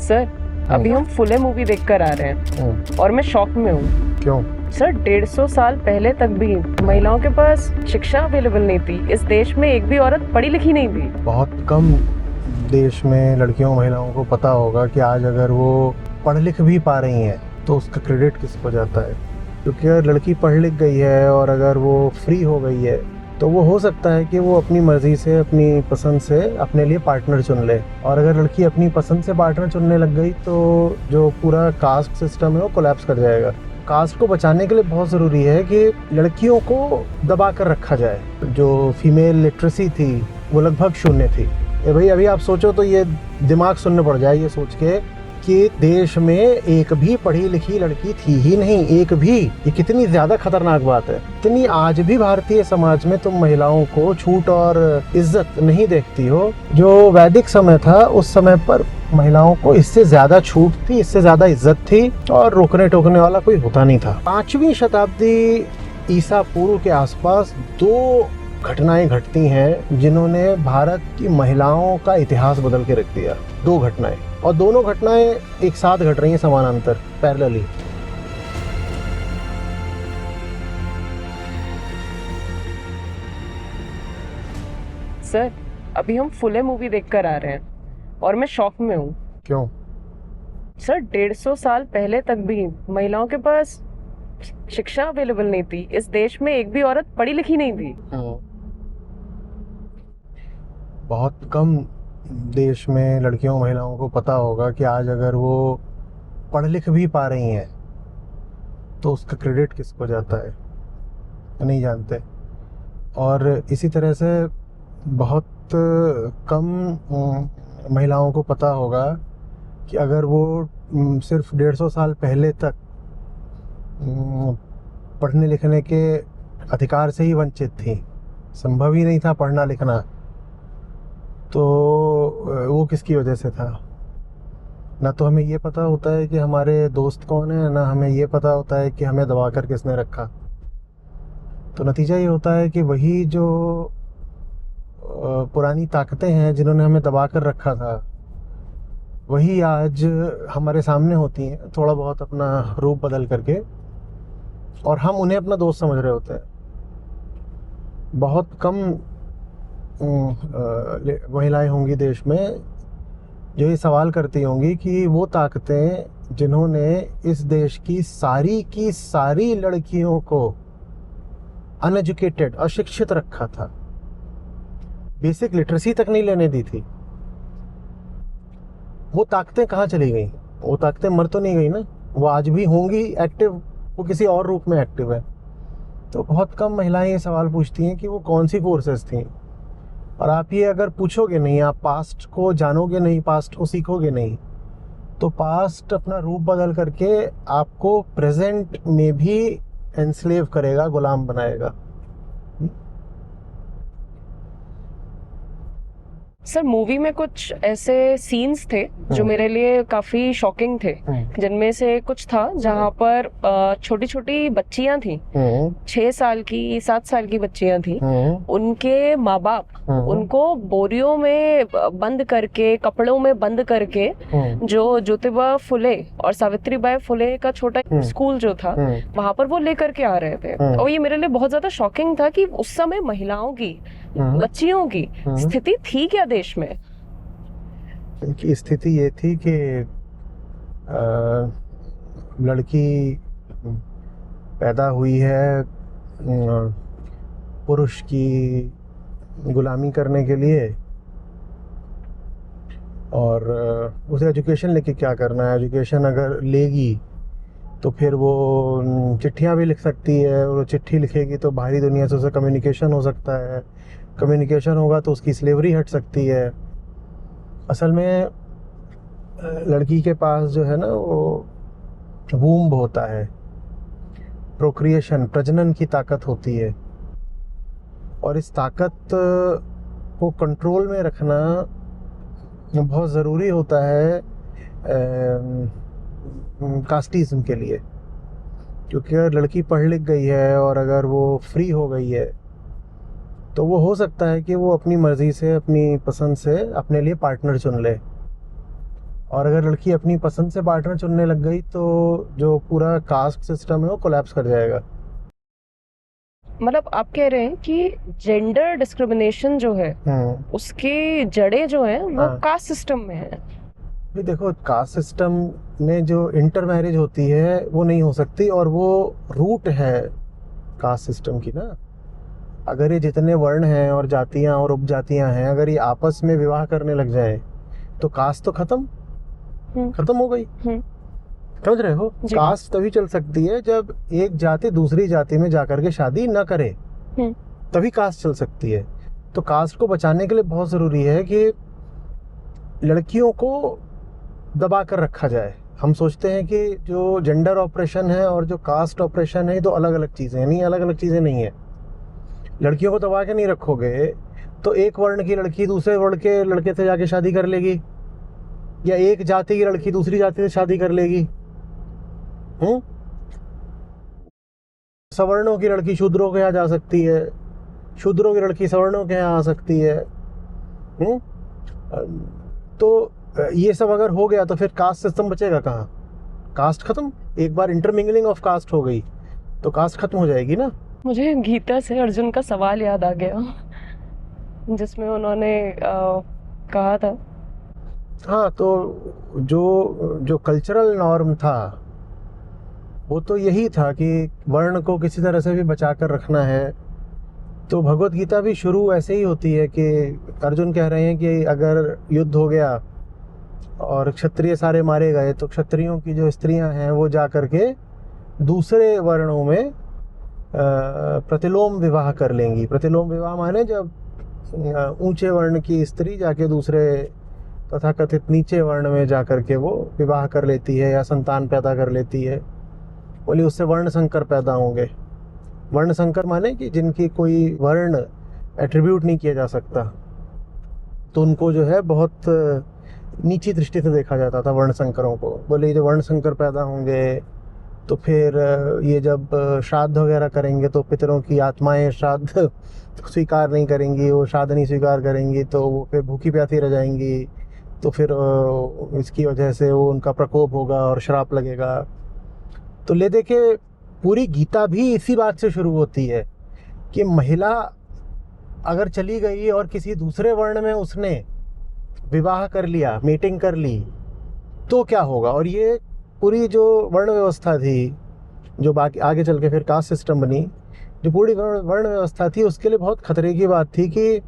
Sir अभी हम फुले movie देख कर आ रहे हैं और मैं शॉक में हूँ। क्यों? सर 150 साल पहले तक भी महिलाओं के पास शिक्षा अवेलेबल नहीं थी। इस देश में एक भी औरत पढ़ी लिखी नहीं थी। बहुत कम देश में लड़कियों महिलाओं को पता होगा कि आज अगर वो पढ़ लिख भी पा रही हैं तो उसका क्रेडिट किसको जाता है। क्योंकि अगर लड़की पढ़ लिख गई है और अगर वो फ्री हो गई है तो वो हो सकता है कि वो अपनी मर्ज़ी से, अपनी पसंद से अपने लिए पार्टनर चुन ले। और अगर लड़की अपनी पसंद से पार्टनर चुनने लग गई तो जो पूरा कास्ट सिस्टम है वो कोलैप्स कर जाएगा। कास्ट को बचाने के लिए बहुत ज़रूरी है कि लड़कियों को दबा कर रखा जाए। जो फीमेल लिटरेसी थी वो लगभग शून्य थी। भाई अभी आप सोचो तो ये दिमाग सुनने पड़ जाए ये सोच के कि देश में एक भी पढ़ी लिखी लड़की थी ही नहीं, एक भी। ये कितनी ज़्यादा खतरनाक बात है। इतनी आज भी भारतीय समाज में तुम महिलाओं को छूट और इज्जत नहीं देखती हो। जो वैदिक समय था उस समय पर महिलाओं को इससे ज़्यादा छूट थी, इससे ज़्यादा इज्जत थी और रोकने टोकने वाला कोई होता नहीं था। 5वीं शताब्दी ईसा पूर्व के आसपास 2 घटनाएं घटती हैं जिन्होंने भारत की महिलाओं का इतिहास बदल के रख दिया। 2 घटनाएं, और दोनों घटनाएं एक साथ घट रही हैं समानांतर, पैरेलली। सर अभी हम फुले मूवी देख कर आ रहे हैं और मैं शॉक में हूँ। क्यों? सर 150 साल पहले तक भी महिलाओं के पास शिक्षा अवेलेबल नहीं थी। इस देश में एक भी औरत पढ़ी लिखी नहीं थी। बहुत कम देश में लड़कियों महिलाओं को पता होगा कि आज अगर वो पढ़ लिख भी पा रही हैं तो उसका क्रेडिट किसको जाता है, नहीं जानते। और इसी तरह से बहुत कम महिलाओं को पता होगा कि अगर वो सिर्फ 150 साल पहले तक पढ़ने लिखने के अधिकार से ही वंचित थी, संभव ही नहीं था पढ़ना लिखना, तो वो किसकी वजह से था। ना तो हमें ये पता होता है कि हमारे दोस्त कौन है, ना हमें ये पता होता है कि हमें दबा कर किसने रखा। तो नतीजा ये होता है कि वही जो पुरानी ताकतें हैं जिन्होंने हमें दबा कर रखा था वही आज हमारे सामने होती हैं, थोड़ा बहुत अपना रूप बदल करके, और हम उन्हें अपना दोस्त समझ रहे होते हैं। बहुत कम महिलाएं होंगी देश में जो ये सवाल करती होंगी कि वो ताकतें जिन्होंने इस देश की सारी लड़कियों को अनएजुकेटेड, अशिक्षित रखा था, बेसिक लिटरेसी तक नहीं लेने दी थी, वो ताकतें कहाँ चली गई? वो ताकतें मर तो नहीं गई ना, वो आज भी होंगी एक्टिव, वो किसी और रूप में एक्टिव है। तो बहुत कम महिलाएं ये सवाल पूछती हैं कि वो कौन सी फोर्सेस थी। और आप ये अगर पूछोगे नहीं, आप पास्ट को जानोगे नहीं, पास्ट को सीखोगे नहीं, तो पास्ट अपना रूप बदल करके आपको प्रेजेंट में भी एनस्लेव करेगा, गुलाम बनाएगा। सर मूवी में कुछ ऐसे सीन्स थे जो मेरे लिए काफी शॉकिंग थे। जिनमें से कुछ था जहाँ पर छोटी छोटी बच्चियां थी, 6 साल की 7 साल की बच्चियां थी। उनके माँ बाप उनको बोरियों में बंद करके, कपड़ों में बंद करके, जो ज्योतिबा फुले और सावित्रीबाई फुले का छोटा स्कूल जो था वहां पर वो लेकर के आ रहे थे। और ये मेरे लिए बहुत ज्यादा शॉकिंग था कि उस समय महिलाओं की, बच्चियों की स्थिति थी क्या देश में। इनकी स्थिति ये थी कि लड़की पैदा हुई है पुरुष की गुलामी करने के लिए, और उसे एजुकेशन लेके क्या करना है। एजुकेशन अगर लेगी तो फिर वो चिट्ठियाँ भी लिख सकती है, और वो चिट्ठी लिखेगी तो बाहरी दुनिया से उसे कम्युनिकेशन हो सकता है, कम्युनिकेशन होगा तो उसकी स्लेवरी हट सकती है। असल में लड़की के पास जो है ना वो वूम्ब होता है, प्रोक्रिएशन, प्रजनन की ताकत होती है, और इस ताकत को कंट्रोल में रखना बहुत ज़रूरी होता है कास्टिज़म के लिए। क्योंकि अगर लड़की पढ़ लिख गई है और अगर वो फ्री हो गई है तो वो हो सकता है कि वो अपनी मर्ज़ी से, अपनी पसंद से अपने लिए पार्टनर चुन ले। और अगर लड़की अपनी पसंद से पार्टनर चुनने लग गई तो जो पूरा कास्ट सिस्टम है वो कोलैप्स कर जाएगा। मतलब आप कह रहे हैं कि जेंडर डिस्क्रिमिनेशन जो है उसकी जड़ें जो हैं वो हाँ। कास्ट सिस्टम में है। भी देखो, कास्ट सिस्टम में जो इंटर मैरिज होती है वो नहीं हो सकती, और वो रूट है कास्ट सिस्टम की ना। अगर ये जितने वर्ण हैं और जातियां और उपजातियां हैं, अगर ये आपस में विवाह करने लग जाए तो कास्ट तो खत्म हो गई। समझ रहे हो? जी। कास्ट तभी चल सकती है जब एक जाति दूसरी जाति में जाकर के शादी न करे, तभी कास्ट चल सकती है। तो कास्ट को बचाने के लिए बहुत जरूरी है कि लड़कियों को दबा कर रखा जाए। हम सोचते हैं कि जो जेंडर ऑपरेशन है और जो कास्ट ऑपरेशन है, ये तो अलग अलग चीजें हैं। नहीं, अलग अलग चीजें नहीं है। लड़कियों को दबा के नहीं रखोगे तो एक वर्ण की लड़की दूसरे वर्ण के लड़के से जाके शादी कर लेगी, या एक जाति की लड़की दूसरी जाति से शादी कर लेगी। सवर्णों की लड़की शूद्रों के यहाँ जा सकती है, शूद्रों की लड़की सवर्णों के यहाँ आ सकती है। तो ये सब अगर हो गया तो फिर कास्ट सिस्टम बचेगा कहाँ? कास्ट खत्म। एक बार इंटरमिंगलिंग ऑफ कास्ट हो गई तो कास्ट खत्म हो जाएगी ना। मुझे गीता से अर्जुन का सवाल याद आ गया जिसमें उन्होंने कहा था। हाँ, तो जो कल्चरल नॉर्म था वो तो यही था कि वर्ण को किसी तरह से भी बचा कर रखना है। तो भगवत गीता भी शुरू ऐसे ही होती है कि अर्जुन कह रहे हैं कि अगर युद्ध हो गया और क्षत्रिय सारे मारे गए तो क्षत्रियों की जो स्त्रियां हैं वो जा करके दूसरे वर्णों में प्रतिलोम विवाह कर लेंगी। प्रतिलोम विवाह माने जब ऊंचे वर्ण की स्त्री जाके दूसरे तथाकथित नीचे वर्ण में जा करके वो विवाह कर लेती है या संतान पैदा कर लेती है। बोली उससे वर्ण संकर पैदा होंगे। वर्ण संकर माने कि जिनकी कोई वर्ण एट्रीब्यूट नहीं किया जा सकता, तो उनको जो है बहुत नीची दृष्टि से देखा जाता था वर्ण संकरों को। बोले जो वर्ण संकर पैदा होंगे तो फिर ये जब श्राद्ध वगैरह करेंगे तो पितरों की आत्माएं श्राद्ध स्वीकार नहीं करेंगी, वो श्राद्ध नहीं स्वीकार करेंगी तो वो फिर भूखी प्यासी रह जाएंगी। तो फिर इसकी वजह से वो उनका प्रकोप होगा और श्राप लगेगा। तो ले देखे पूरी गीता भी इसी बात से शुरू होती है कि महिला अगर चली गई और किसी दूसरे वर्ण में उसने विवाह कर लिया, मीटिंग कर ली, तो क्या होगा। और ये पूरी जो वर्ण व्यवस्था थी, जो बाकी आगे चल के फिर कास्ट सिस्टम बनी, जो पूरी वर्ण व्यवस्था थी उसके लिए बहुत खतरे की बात थी कि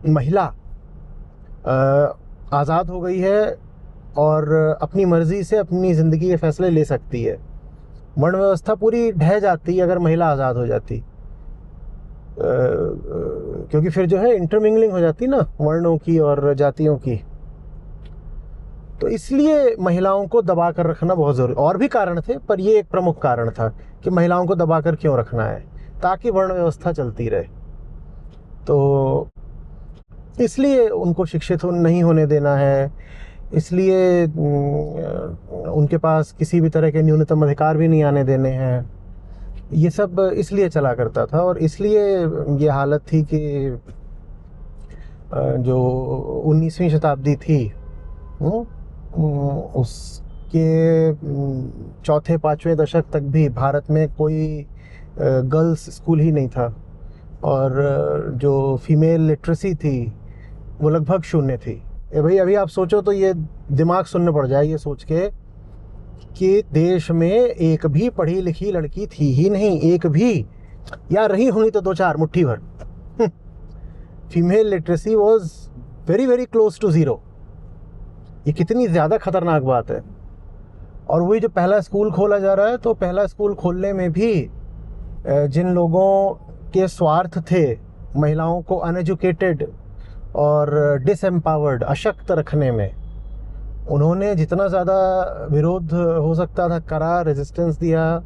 महिला आज़ाद हो गई है और अपनी मर्जी से अपनी ज़िंदगी के फैसले ले सकती है। वर्ण व्यवस्था पूरी ढह जाती अगर महिला आज़ाद हो जाती, क्योंकि फिर जो है इंटरमिंगलिंग हो जाती ना वर्णों की और जातियों की। तो इसलिए महिलाओं को दबा कर रखना बहुत ज़रूरी। और भी कारण थे पर ये एक प्रमुख कारण था कि महिलाओं को दबा कर क्यों रखना है, ताकि वर्ण व्यवस्था चलती रहे। तो इसलिए उनको शिक्षित नहीं होने देना है, इसलिए उनके पास किसी भी तरह के न्यूनतम अधिकार भी नहीं आने देने हैं। ये सब इसलिए चला करता था और इसलिए ये हालत थी कि जो 19वीं शताब्दी थी उसके चौथे पाँचवें दशक तक भी भारत में कोई गर्ल्स स्कूल ही नहीं था, और जो फीमेल लिटरेसी थी वो लगभग शून्य थी। भाई अभी आप सोचो तो ये दिमाग सुनने पड़ जाए ये सोच के कि देश में एक भी पढ़ी लिखी लड़की थी ही नहीं, एक भी, या रही होंगी तो दो चार मुट्ठी भर। Female literacy was very very close to zero. ये कितनी ज़्यादा खतरनाक बात है। और वही जो पहला स्कूल खोला जा रहा है, तो पहला स्कूल खोलने में भी जिन लोगों के स्वार्थ थे महिलाओं को अनएजुकेटेड और डिसएम्पावर्ड, अशक्त रखने में, उन्होंने जितना ज़्यादा विरोध हो सकता था करा, रेजिस्टेंस दिया,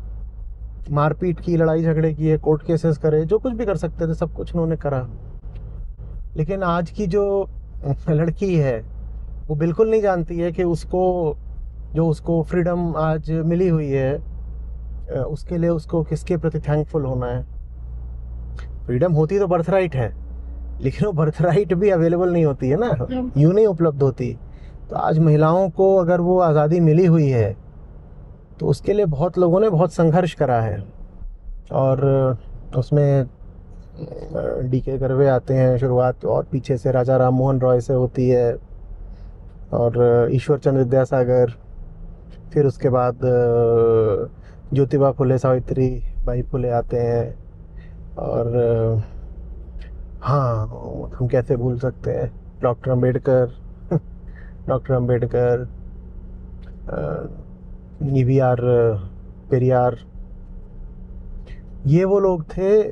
मारपीट की, लड़ाई झगड़े किए, कोर्ट केसेस करे, जो कुछ भी कर सकते थे सब कुछ उन्होंने करा। लेकिन आज की जो लड़की है वो बिल्कुल नहीं जानती है कि उसको फ्रीडम आज मिली हुई है, उसके लिए उसको किसके प्रति थैंकफुल होना है। फ्रीडम होती तो बर्थराइट है, लेकिन वो बर्थराइट भी अवेलेबल नहीं होती है ना, यूं नहीं उपलब्ध होती। तो आज महिलाओं को अगर वो आज़ादी मिली हुई है तो उसके लिए बहुत लोगों ने बहुत संघर्ष करा है। और उसमें डीके कर्वे आते हैं शुरुआत, और पीछे से राजा राम मोहन रॉय से होती है, और ईश्वर चंद्र विद्यासागर, फिर उसके बाद ज्योतिबा फुले सावित्री बाई फुले आते हैं। और हाँ, हम कैसे भूल सकते हैं doctor Ambedkar doctor Ambedkar, EVR Periyar. ये वो लोग थे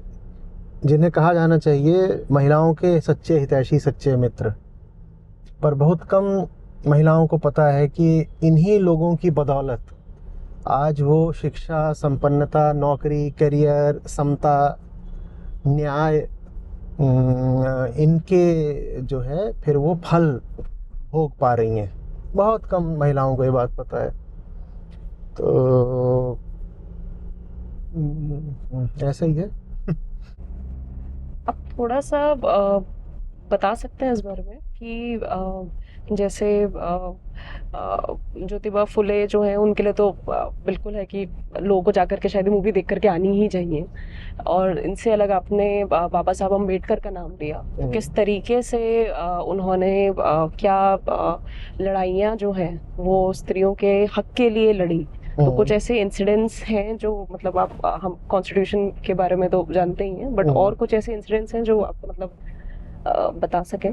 जिन्हें कहा जाना चाहिए महिलाओं के सच्चे हितैषी, सच्चे मित्र। पर बहुत कम महिलाओं को पता है कि इन्हीं लोगों की बदौलत आज वो शिक्षा, संपन्नता, नौकरी, करियर, समता, न्याय, इनके जो है फिर वो फल भोग पा रही हैं। बहुत कम महिलाओं को ये बात पता है। तो ऐसा ही है। आप थोड़ा सा बता सकते हैं इस बारे में कि जैसे ज्योतिबा फुले जो है उनके लिए तो बिल्कुल है कि लोगों को जाकर के शायद मूवी देख करके आनी ही चाहिए, और इनसे अलग आपने बाबा साहब अम्बेडकर का नाम लिया। किस तरीके से उन्होंने क्या लड़ाइयाँ जो हैं वो स्त्रियों के हक के लिए लड़ी? तो कुछ ऐसे इंसिडेंट्स हैं जो मतलब आप हम कॉन्स्टिट्यूशन के बारे में तो जानते ही हैं, बट और कुछ ऐसे इंसिडेंट्स हैं जो आप मतलब बता सकें?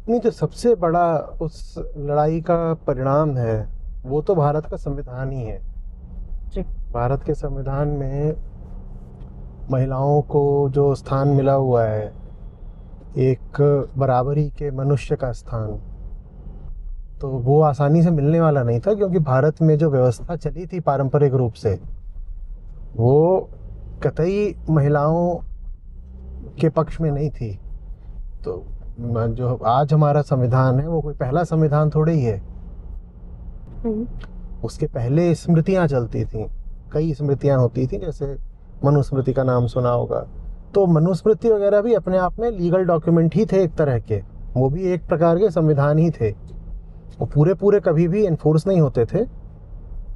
नहीं, जो सबसे बड़ा उस लड़ाई का परिणाम है वो तो भारत का संविधान ही है। जी। भारत के संविधान में महिलाओं को जो स्थान मिला हुआ है, एक बराबरी के मनुष्य का स्थान, तो वो आसानी से मिलने वाला नहीं था, क्योंकि भारत में जो व्यवस्था चली थी पारंपरिक रूप से, वो कतई महिलाओं के पक्ष में नहीं थी। तो जो आज हमारा संविधान है वो कोई पहला संविधान थोड़े ही है। उसके पहले स्मृतियां चलती थी, कई स्मृतियां होती थी, जैसे मनुस्मृति का नाम सुना होगा। तो मनुस्मृति वगैरह भी अपने आप में लीगल डॉक्यूमेंट ही थे एक तरह के, वो भी एक प्रकार के संविधान ही थे। वो पूरे कभी भी एनफोर्स नहीं होते थे,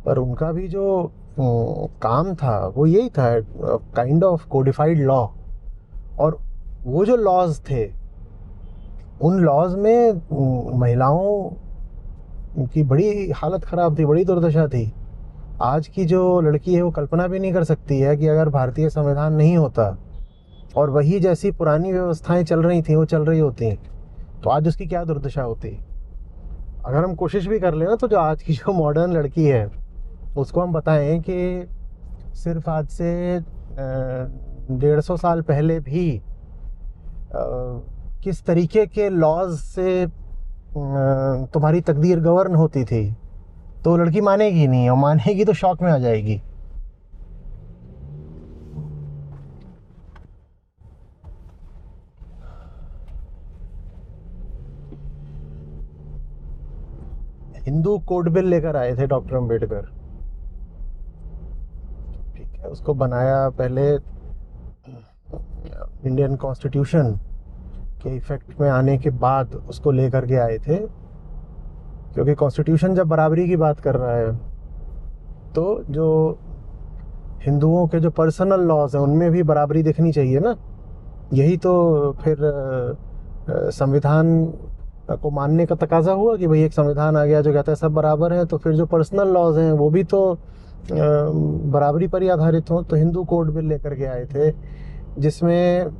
पर उनका भी जो काम था वो यही था, काइंड ऑफ कोडिफाइड लॉ। और वो जो लॉज थे, उन लॉज में महिलाओं की बड़ी हालत ख़राब थी, बड़ी दुर्दशा थी। आज की जो लड़की है वो कल्पना भी नहीं कर सकती है कि अगर भारतीय संविधान नहीं होता और वही जैसी पुरानी व्यवस्थाएं चल रही थी वो चल रही होती, तो आज उसकी क्या दुर्दशा होती। अगर हम कोशिश भी कर लें ना, तो जो आज की जो मॉडर्न लड़की है उसको हम बताएं कि सिर्फ आज से 150 साल पहले भी किस तरीके के लॉज से तुम्हारी तकदीर गवर्न होती थी, तो लड़की मानेगी नहीं, और मानेगी तो शॉक में आ जाएगी। हिंदू कोड बिल लेकर आए थे डॉक्टर अंबेडकर, ठीक है, उसको बनाया पहले इंडियन कॉन्स्टिट्यूशन के इफेक्ट में आने के बाद उसको लेकर के आए थे, क्योंकि कॉन्स्टिट्यूशन जब बराबरी की बात कर रहा है तो जो हिंदुओं के जो पर्सनल लॉज हैं उनमें भी बराबरी दिखनी चाहिए ना। यही तो फिर संविधान को मानने का तकाजा हुआ कि भाई एक संविधान आ गया जो कहता है सब बराबर है, तो फिर जो पर्सनल लॉज हैं वो भी तो बराबरी पर ही आधारित हों। तो हिंदू कोड बिल लेकर के आए थे, जिसमें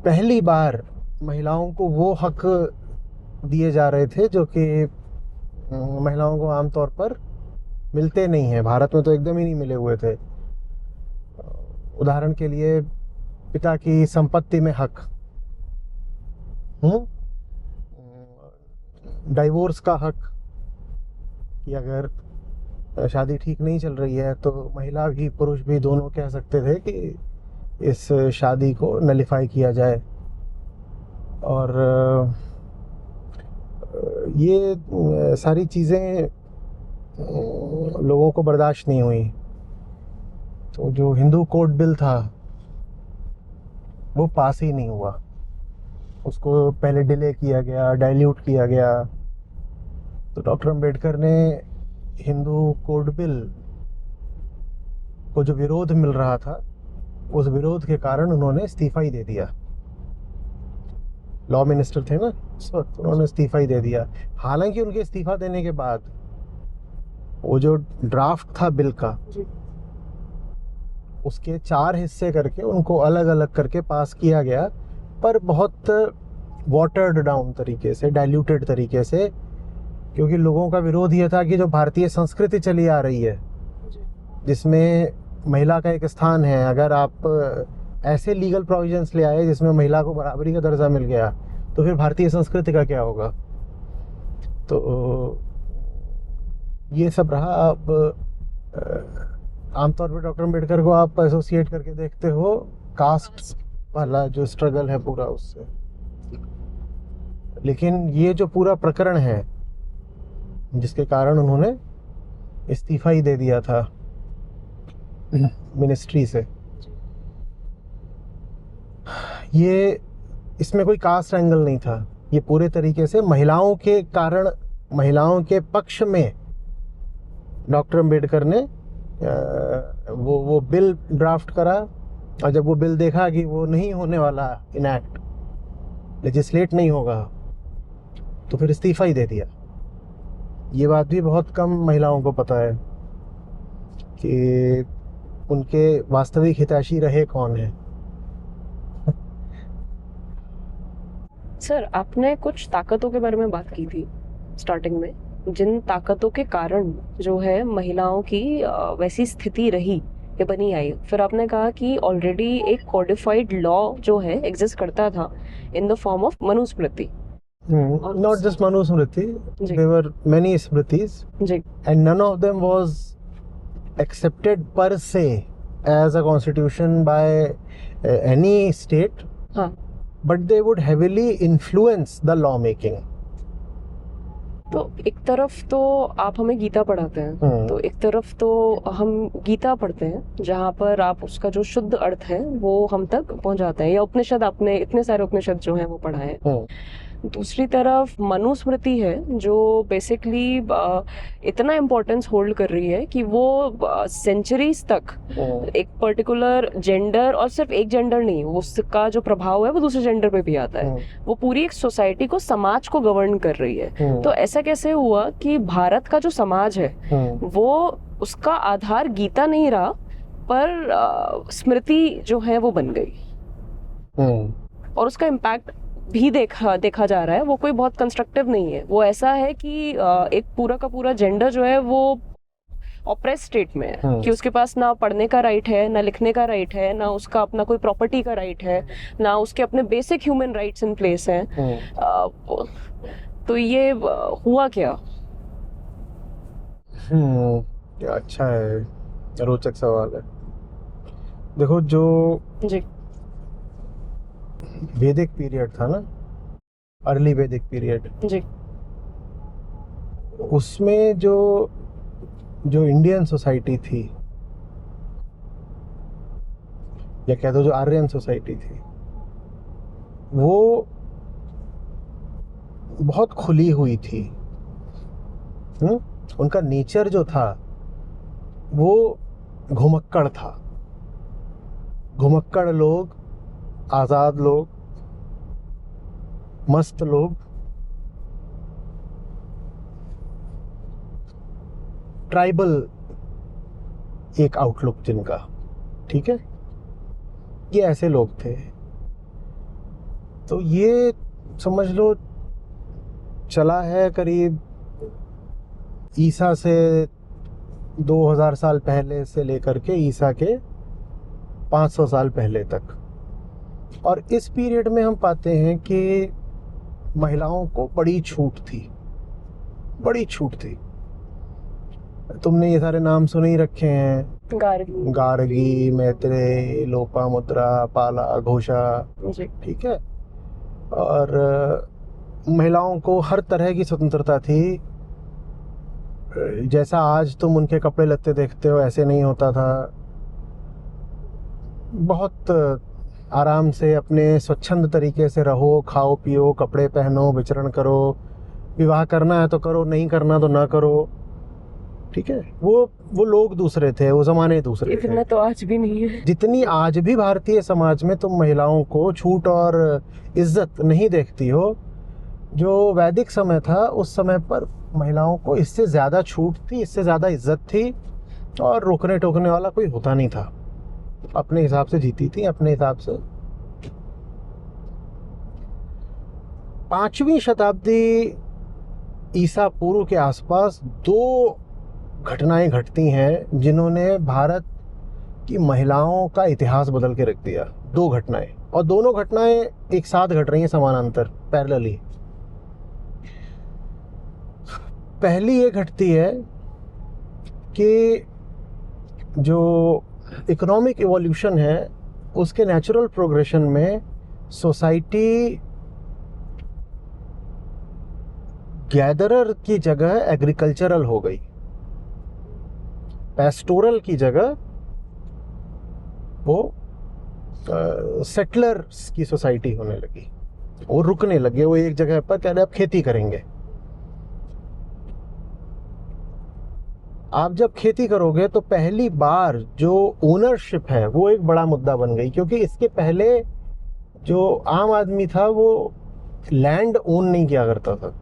पहली बार महिलाओं को वो हक दिए जा रहे थे जो कि महिलाओं को आमतौर पर मिलते नहीं हैं। भारत में तो एकदम ही नहीं मिले हुए थे। उदाहरण के लिए पिता की संपत्ति में हक, डाइवोर्स का हक, कि अगर शादी ठीक नहीं चल रही है तो महिला भी पुरुष भी दोनों कह सकते थे कि इस शादी को नलिफाई किया जाए। और ये सारी चीज़ें लोगों को बर्दाश्त नहीं हुई, तो जो हिंदू कोड बिल था वो पास ही नहीं हुआ। उसको पहले डिले किया गया, डाइल्यूट किया गया। तो डॉक्टर अंबेडकर ने हिंदू कोड बिल को जो विरोध मिल रहा था, उस विरोध के कारण उन्होंने इस्तीफा ही दे दिया। लॉ मिनिस्टर थे ना उस वक्त, उन्होंने इस्तीफा ही दे दिया। हालांकि उनके इस्तीफा देने के बाद वो जो ड्राफ्ट था बिल का, उसके 4 हिस्से करके उनको अलग अलग करके पास किया गया, पर बहुत वाटर्ड डाउन तरीके से, डाइल्यूटेड तरीके से, क्योंकि लोगों का विरोध ये था कि जो भारतीय संस्कृति चली आ रही है, जिसमें महिला का एक स्थान है, अगर आप ऐसे लीगल प्रोविजंस ले आए जिसमें महिला को बराबरी का दर्जा मिल गया, तो फिर भारतीय संस्कृति का क्या होगा। तो ये सब रहा। अब आमतौर पर डॉक्टर अम्बेडकर को आप एसोसिएट करके देखते हो कास्ट वाला जो स्ट्रगल है पूरा उससे, लेकिन ये जो पूरा प्रकरण है जिसके कारण उन्होंने इस्तीफा ही दे दिया था मिनिस्ट्री से, ये इसमें कोई कास्ट एंगल नहीं था। ये पूरे तरीके से महिलाओं के कारण, महिलाओं के पक्ष में डॉक्टर अंबेडकर ने वो बिल ड्राफ्ट करा, और जब वो बिल देखा कि वो नहीं होने वाला इनैक्ट, लेजिस्लेट नहीं होगा, तो फिर इस्तीफा ही दे दिया। ये बात भी बहुत कम महिलाओं को पता है कि उनके वास्तविक हितैषी रहे कौन है। सर, आपने कुछ ताकतों के बारे में बात की थी स्टार्टिंग में, जिन ताकतों के कारण जो है महिलाओं की वैसी स्थिति रही या बनी आई। फिर आपने कहा कि ऑलरेडी एक कोडिफाइड लॉ जो है एग्जिस्ट करता था in the form of Manusmriti. Not just Manusmriti, there were many Smritis, and none of them was accepted per se as a constitution by any state, but they would heavily influence the law making. तो एक तरफ तो आप हमें गीता पढ़ाते हैं, तो एक तरफ तो हम गीता पढ़ते हैं जहाँ पर आप उसका जो शुद्ध अर्थ है वो हम तक पहुँचाते हैं, या उपनिषद, आपने इतने सारे उपनिषद जो हैं वो पढ़ाए हैं। दूसरी तरफ मनुस्मृति है जो बेसिकली इतना इम्पोर्टेंस होल्ड कर रही है कि वो सेंचुरीज तक एक पर्टिकुलर जेंडर, और सिर्फ एक जेंडर नहीं, उसका जो प्रभाव है वो दूसरे जेंडर पे भी आता है, वो पूरी एक सोसाइटी को, समाज को गवर्न कर रही है। तो ऐसा कैसे हुआ कि भारत का जो समाज है वो, उसका आधार गीता नहीं रहा, पर स्मृति जो है वो बन गई, और उसका इम्पैक्ट भी देखा जा रहा है। वो कोई बहुत कंस्ट्रक्टिव नहीं है, वो ऐसा है कि एक पूरा का पूरा जेंडर जो है वो ऑप्रेस स्टेट में है, कि उसके पास ना पढ़ने का राइट है, ना लिखने का राइट है, ना उसका अपना कोई प्रॉपर्टी का राइट है, ना उसके अपने basic human rights in place हैं। तो ये हुआ क्या? अच्छा है, रोचक सवाल है। देखो, जो जी वैदिक पीरियड था ना, अर्ली वैदिक पीरियड जी, उसमें जो इंडियन सोसाइटी थी, या कह दो जो आर्यन सोसाइटी थी, वो बहुत खुली हुई थी। उनका नेचर जो था वो घुमक्कड़ था। घुमक्कड़ लोग, आज़ाद लोग, मस्त लोग, ट्राइबल एक आउटलुक जिनका, ठीक है, ये ऐसे लोग थे। तो ये समझ लो चला है करीब ईसा से 2000 साल पहले से लेकर के ईसा के 500 साल पहले तक। और इस पीरियड में हम पाते हैं कि महिलाओं को बड़ी छूट थी, बड़ी छूट थी। तुमने ये सारे नाम सुने ही रखे हैं, गार्गी, मैत्रेय, लोपामुद्रा, पाला, घोषा, ठीक है। और महिलाओं को हर तरह की स्वतंत्रता थी। जैसा आज तुम उनके कपड़े लत्ते देखते हो ऐसे नहीं होता था। बहुत आराम से अपने स्वच्छंद तरीके से रहो, खाओ पियो, कपड़े पहनो, विचरण करो, विवाह करना है तो करो, नहीं करना तो ना करो, ठीक है। वो लोग दूसरे थे, वो ज़माने दूसरे थे। इतना तो आज भी नहीं है। जितनी आज भी भारतीय समाज में तुम महिलाओं को छूट और इज्जत नहीं देखती हो, जो वैदिक समय था उस समय पर महिलाओं को इससे ज़्यादा छूट थी, इससे ज़्यादा इज्जत थी, और रोकने टोकने वाला कोई होता नहीं था। अपने हिसाब से जीती थी, अपने हिसाब से। 5वीं शताब्दी ईसा पूर्व के आसपास 2 घटनाएं घटती हैं जिन्होंने भारत की महिलाओं का इतिहास बदल के रख दिया। 2 घटनाएं, और दोनों घटनाएं एक साथ घट रही हैं समानांतर, पैरेलली। पहली ये घटती है कि जो इकोनॉमिक इवोल्यूशन है उसके नेचुरल प्रोग्रेशन में सोसाइटी गैदरर की जगह एग्रीकल्चरल हो गई, पेस्टोरल की जगह वो सेटलर्स की सोसाइटी होने लगी। वो रुकने लगे, वो एक जगह पर कह रहे अब खेती करेंगे। आप जब खेती करोगे तो पहली बार जो ओनरशिप है वो एक बड़ा मुद्दा बन गई, क्योंकि इसके पहले जो आम आदमी था वो लैंड ओन नहीं किया करता था।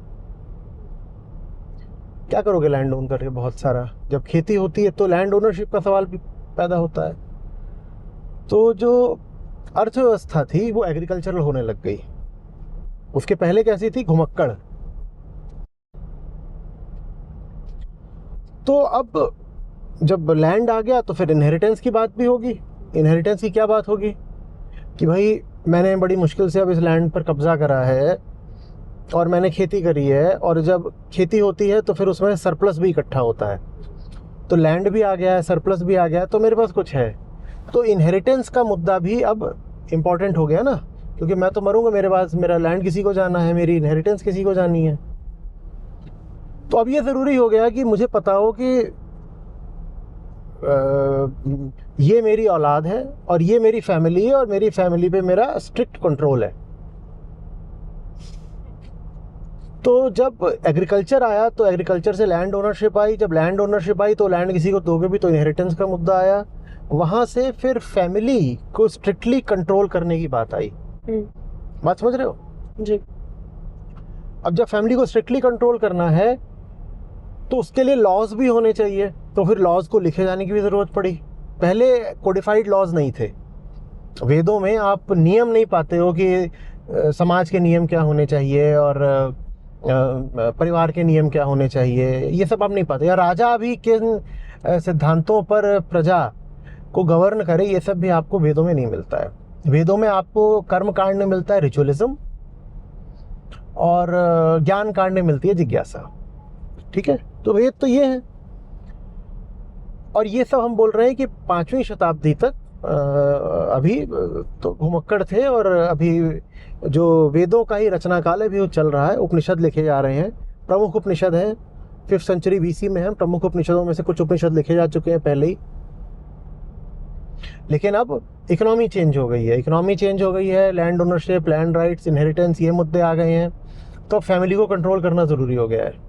क्या करोगे लैंड ओन करके? बहुत सारा। जब खेती होती है तो लैंड ओनरशिप का सवाल भी पैदा होता है। तो जो अर्थव्यवस्था थी वो एग्रीकल्चरल होने लग गई। उसके पहले कैसी थी? घुमक्कड़। तो अब जब लैंड आ गया तो फिर इनहेरिटेंस की बात भी होगी। इनहेरिटेंस की क्या बात होगी कि भाई मैंने बड़ी मुश्किल से अब इस लैंड पर कब्जा करा है और मैंने खेती करी है, और जब खेती होती है तो फिर उसमें सरप्लस भी इकट्ठा होता है। तो लैंड भी आ गया है, सरप्लस भी आ गया है, तो मेरे पास कुछ है। तो इनहेरिटेंस का मुद्दा भी अब इम्पॉर्टेंट हो गया ना, क्योंकि मैं तो मरूंगा, मेरे पास मेरा लैंड किसी को जाना है, मेरी इनहेरिटेंस किसी को जानी है। तो अब ये ज़रूरी हो गया कि मुझे पता हो कि ये मेरी औलाद है और ये मेरी फैमिली है, और मेरी फैमिली पे मेरा स्ट्रिक्ट कंट्रोल है। तो जब एग्रीकल्चर आया तो एग्रीकल्चर से लैंड ओनरशिप आई। जब लैंड ओनरशिप आई तो लैंड किसी को दोगे भी, तो इनहेरिटेंस का मुद्दा आया। वहाँ से फिर फैमिली को स्ट्रिक्टली कंट्रोल करने की बात आई। बात समझ रहे हो जी? अब जब फैमिली को स्ट्रिक्टली कंट्रोल करना है तो उसके लिए लॉज भी होने चाहिए, तो फिर लॉज को लिखे जाने की भी ज़रूरत पड़ी। पहले कोडिफाइड लॉज नहीं थे। वेदों में आप नियम नहीं पाते हो कि समाज के नियम क्या होने चाहिए और परिवार के नियम क्या होने चाहिए, ये सब आप नहीं पाते। या राजा भी किन सिद्धांतों पर प्रजा को गवर्न करे, ये सब भी आपको वेदों में नहीं मिलता है। वेदों में आपको कर्म कांड में मिलता है रिचुअलिज्म, और ज्ञान कांड में मिलती है जिज्ञासा। ठीक है, तो वेद तो ये है। और ये सब हम बोल रहे हैं कि 5वीं शताब्दी तक अभी तो घुमक्कड़ थे, और अभी जो वेदों का ही रचना काल है भी वो चल रहा है। उपनिषद लिखे जा रहे हैं, प्रमुख उपनिषद हैं। 5th सेंचुरी BC में हम प्रमुख उपनिषदों में से कुछ उपनिषद लिखे जा चुके हैं पहले ही। लेकिन अब इकोनॉमी चेंज हो गई है, इकोनॉमी चेंज हो गई है, land ownership, land rights, inheritance, ये मुद्दे आ गए हैं। तो फैमिली को कंट्रोल करना ज़रूरी हो गया है।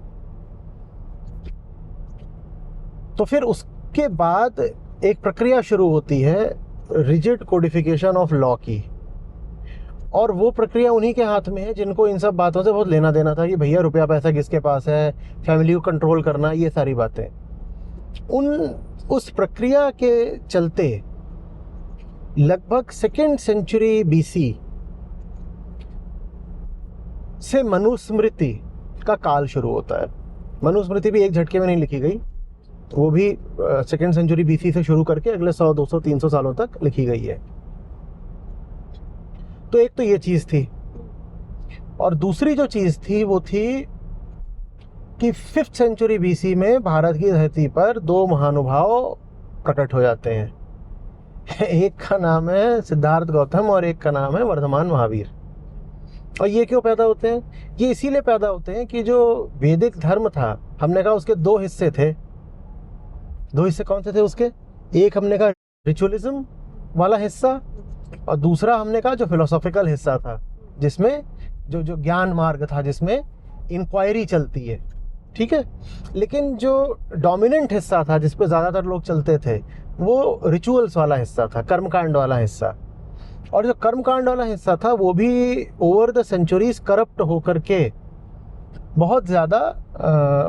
तो फिर उसके बाद एक प्रक्रिया शुरू होती है रिजिड कोडिफिकेशन ऑफ लॉ की, और वो प्रक्रिया उन्हीं के हाथ में है जिनको इन सब बातों से बहुत लेना देना था कि भैया रुपया पैसा किसके पास है, फैमिली को कंट्रोल करना, ये सारी बातें। उस प्रक्रिया के चलते लगभग 2nd सेंचुरी BC से मनुस्मृति का काल शुरू होता है। मनुस्मृति भी एक झटके में नहीं लिखी गई, वो भी 2nd सेंचुरी BC से शुरू करके अगले 100, 200, 300 सालों तक लिखी गई है। तो एक तो ये चीज़ थी, और दूसरी जो चीज़ थी वो थी कि 5th सेंचुरी BC में भारत की धरती पर 2 महानुभाव प्रकट हो जाते हैं। एक का नाम है सिद्धार्थ गौतम और एक का नाम है वर्धमान महावीर। और ये क्यों पैदा होते हैं? ये इसीलिए पैदा होते हैं कि जो वैदिक धर्म था, हमने कहा उसके 2 हिस्से थे। 2 हिस्से कौन से थे उसके? एक हमने कहा रिचुअलिज्म वाला हिस्सा, और दूसरा हमने कहा जो फिलोसॉफिकल हिस्सा था, जिसमें जो ज्ञान मार्ग था, जिसमें इंक्वायरी चलती है, ठीक है। लेकिन जो डोमिनेंट हिस्सा था, जिस पे ज़्यादातर लोग चलते थे, वो रिचुअल्स वाला हिस्सा था, कर्मकांड वाला हिस्सा। और जो कर्मकांड वाला हिस्सा था वो भी ओवर द सेंचुरीज करप्ट होकर के बहुत ज़्यादा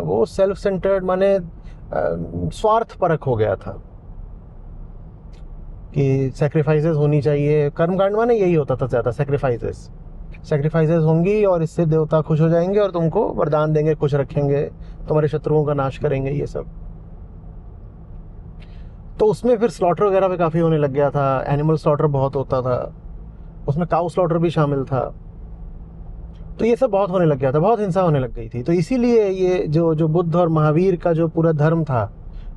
वो सेल्फ सेंटर्ड, माने स्वार्थ परक हो गया था कि सेक्रीफाइसेस होनी चाहिए। कर्मकांड माने यही होता था ज़्यादा, सेक्रीफाइसेस होंगी और इससे देवता खुश हो जाएंगे और तुमको वरदान देंगे, खुश रखेंगे, तुम्हारे शत्रुओं का नाश करेंगे, ये सब। तो उसमें फिर स्लॉटर वगैरह भी काफ़ी होने लग गया था, एनिमल स्लॉटर बहुत होता था, उसमें काउ स्लॉटर भी शामिल था। तो ये सब बहुत होने लग गया था, बहुत हिंसा होने लग गई थी। तो इसीलिए ये जो बुद्ध और महावीर का जो पूरा धर्म था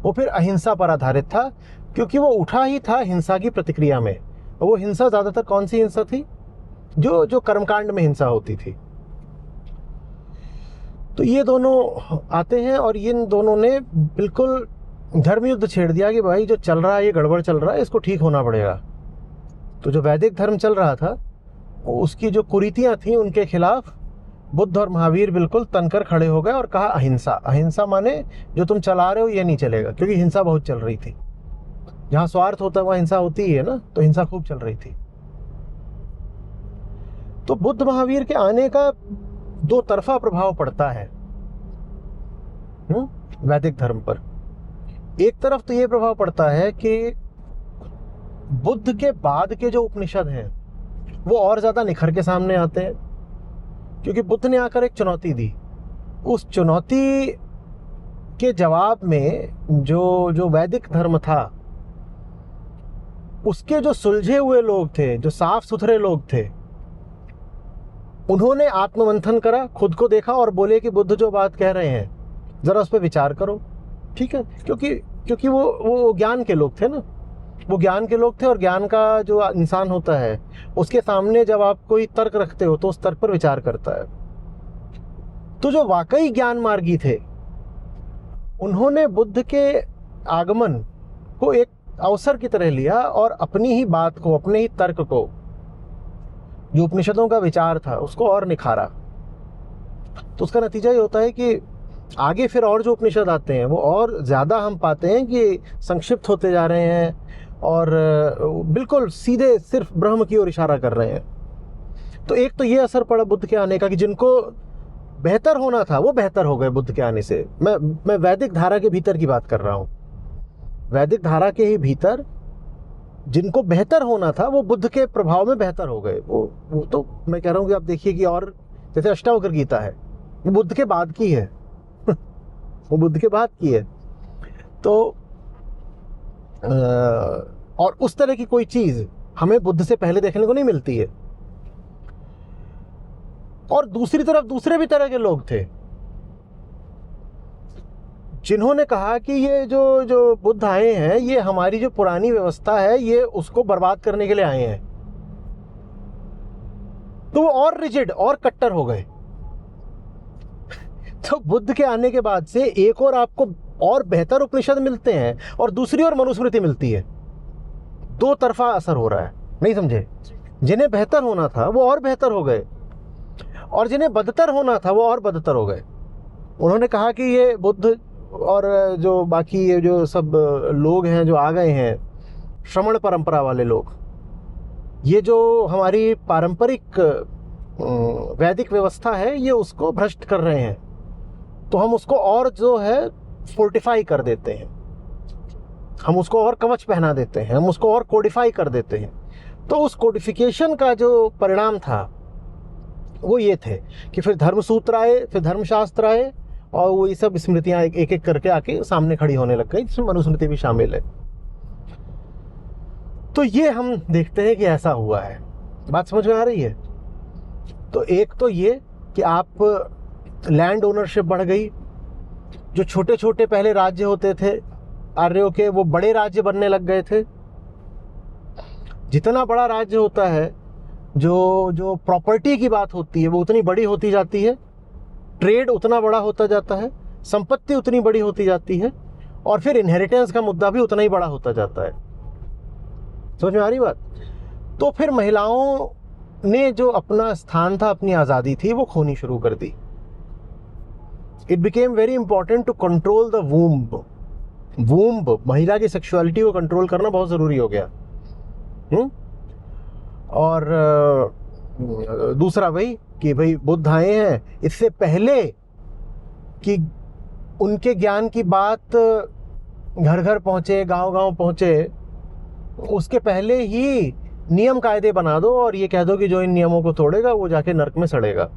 वो फिर अहिंसा पर आधारित था, क्योंकि वो उठा ही था हिंसा की प्रतिक्रिया में। और वो हिंसा ज़्यादातर कौन सी हिंसा थी? जो कर्मकांड में हिंसा होती थी। तो ये दोनों आते हैं और इन दोनों ने बिल्कुल धर्म युद्ध छेड़ दिया कि भाई जो चल रहा है ये गड़बड़ चल रहा है, इसको ठीक होना पड़ेगा। तो जो वैदिक धर्म चल रहा था उसकी जो कुरीतियाँ थी उनके खिलाफ बुद्ध और महावीर बिल्कुल तनकर खड़े हो गए और कहा अहिंसा। अहिंसा माने जो तुम चला रहे हो ये नहीं चलेगा, क्योंकि हिंसा बहुत चल रही थी। जहाँ स्वार्थ होता है वहाँ हिंसा होती ही है ना, तो हिंसा खूब चल रही थी। तो बुद्ध महावीर के आने का दो तरफा प्रभाव पड़ता है वैदिक धर्म पर। एक तरफ तो ये प्रभाव पड़ता है कि बुद्ध के बाद के जो उपनिषद हैं वो और ज़्यादा निखर के सामने आते हैं, क्योंकि बुद्ध ने आकर एक चुनौती दी। उस चुनौती के जवाब में जो वैदिक धर्म था उसके जो सुलझे हुए लोग थे, जो साफ सुथरे लोग थे, उन्होंने आत्ममंथन करा, खुद को देखा और बोले कि बुद्ध जो बात कह रहे हैं ज़रा उस पर विचार करो, ठीक है। क्योंकि वो ज्ञान के लोग थे ना, वो ज्ञान के लोग थे, और ज्ञान का जो इंसान होता है उसके सामने जब आप कोई तर्क रखते हो तो उस तर्क पर विचार करता है। तो जो वाकई ज्ञान मार्गी थे उन्होंने बुद्ध के आगमन को एक अवसर की तरह लिया और अपनी ही बात को, अपने ही तर्क को, जो उपनिषदों का विचार था उसको और निखारा। तो उसका नतीजा ये होता है कि आगे फिर और जो उपनिषद आते हैं वो और ज़्यादा हम पाते हैं कि संक्षिप्त होते जा रहे हैं और बिल्कुल सीधे सिर्फ ब्रह्म की ओर इशारा कर रहे हैं। तो एक तो ये असर पड़ा बुद्ध के आने का कि जिनको बेहतर होना था वो बेहतर हो गए बुद्ध के आने से। मैं वैदिक धारा के भीतर की बात कर रहा हूँ। वैदिक धारा के ही भीतर जिनको बेहतर होना था वो बुद्ध के प्रभाव में बेहतर हो गए। वो तो मैं कह रहा हूँ कि आप देखिए कि और जैसे अष्टावक्र गीता है वो बुद्ध के बाद की है वो बुद्ध के बाद की है। तो और उस तरह की कोई चीज़ हमें बुद्ध से पहले देखने को नहीं मिलती है। और दूसरी तरफ दूसरे भी तरह के लोग थे जिन्होंने कहा कि ये जो बुद्ध आए हैं ये हमारी जो पुरानी व्यवस्था है ये उसको बर्बाद करने के लिए आए हैं। तो वो और रिजिड और कट्टर हो गए। तो बुद्ध के आने के बाद से एक और आपको और बेहतर उपनिषद मिलते हैं और दूसरी ओर मनुस्मृति मिलती है। दो तरफा असर हो रहा है, नहीं समझे? जिन्हें बेहतर होना था वो और बेहतर हो गए और जिन्हें बदतर होना था वो और बदतर हो गए। उन्होंने कहा कि ये बुद्ध और जो बाकी ये जो सब लोग हैं जो आ गए हैं, श्रमण परंपरा वाले लोग, ये जो हमारी पारंपरिक वैदिक व्यवस्था है ये उसको भ्रष्ट कर रहे हैं। तो हम उसको और जो है फोर्टिफाई कर देते हैं, हम उसको और कवच पहना देते हैं, हम उसको और कोडिफाई कर देते हैं। तो उस कोडिफिकेशन का जो परिणाम था वो ये थे कि फिर धर्मसूत्र आए, फिर धर्मशास्त्र आए और वो ये सब स्मृतियाँ एक एक करके आके सामने खड़ी होने लग गई, जिसमें मनुस्मृति भी शामिल है। तो ये हम देखते हैं कि ऐसा हुआ है। बात समझ में आ रही है? तो एक तो ये कि आप लैंड ओनरशिप बढ़ गई, जो छोटे छोटे पहले राज्य होते थे आर्यों के वो बड़े राज्य बनने लग गए थे। जितना बड़ा राज्य होता है जो प्रॉपर्टी की बात होती है वो उतनी बड़ी होती जाती है, ट्रेड उतना बड़ा होता जाता है, संपत्ति उतनी बड़ी होती जाती है और फिर इनहेरिटेंस का मुद्दा भी उतना ही बड़ा होता जाता है। समझ में आ रही बात? तो फिर महिलाओं ने जो अपना स्थान था, अपनी आज़ादी थी, वो खोनी शुरू कर दी। It became very important to control the womb, महिला की सेक्सुअलिटी को कंट्रोल करना बहुत ज़रूरी हो गया। और दूसरा वही कि भाई बुद्ध आए हैं, इससे पहले कि उनके ज्ञान की बात घर घर पहुँचे, गांव गांव पहुँचे, उसके पहले ही नियम कायदे बना दो और ये कह दो कि जो इन नियमों को तोड़ेगा वो जाके नरक में सड़ेगा।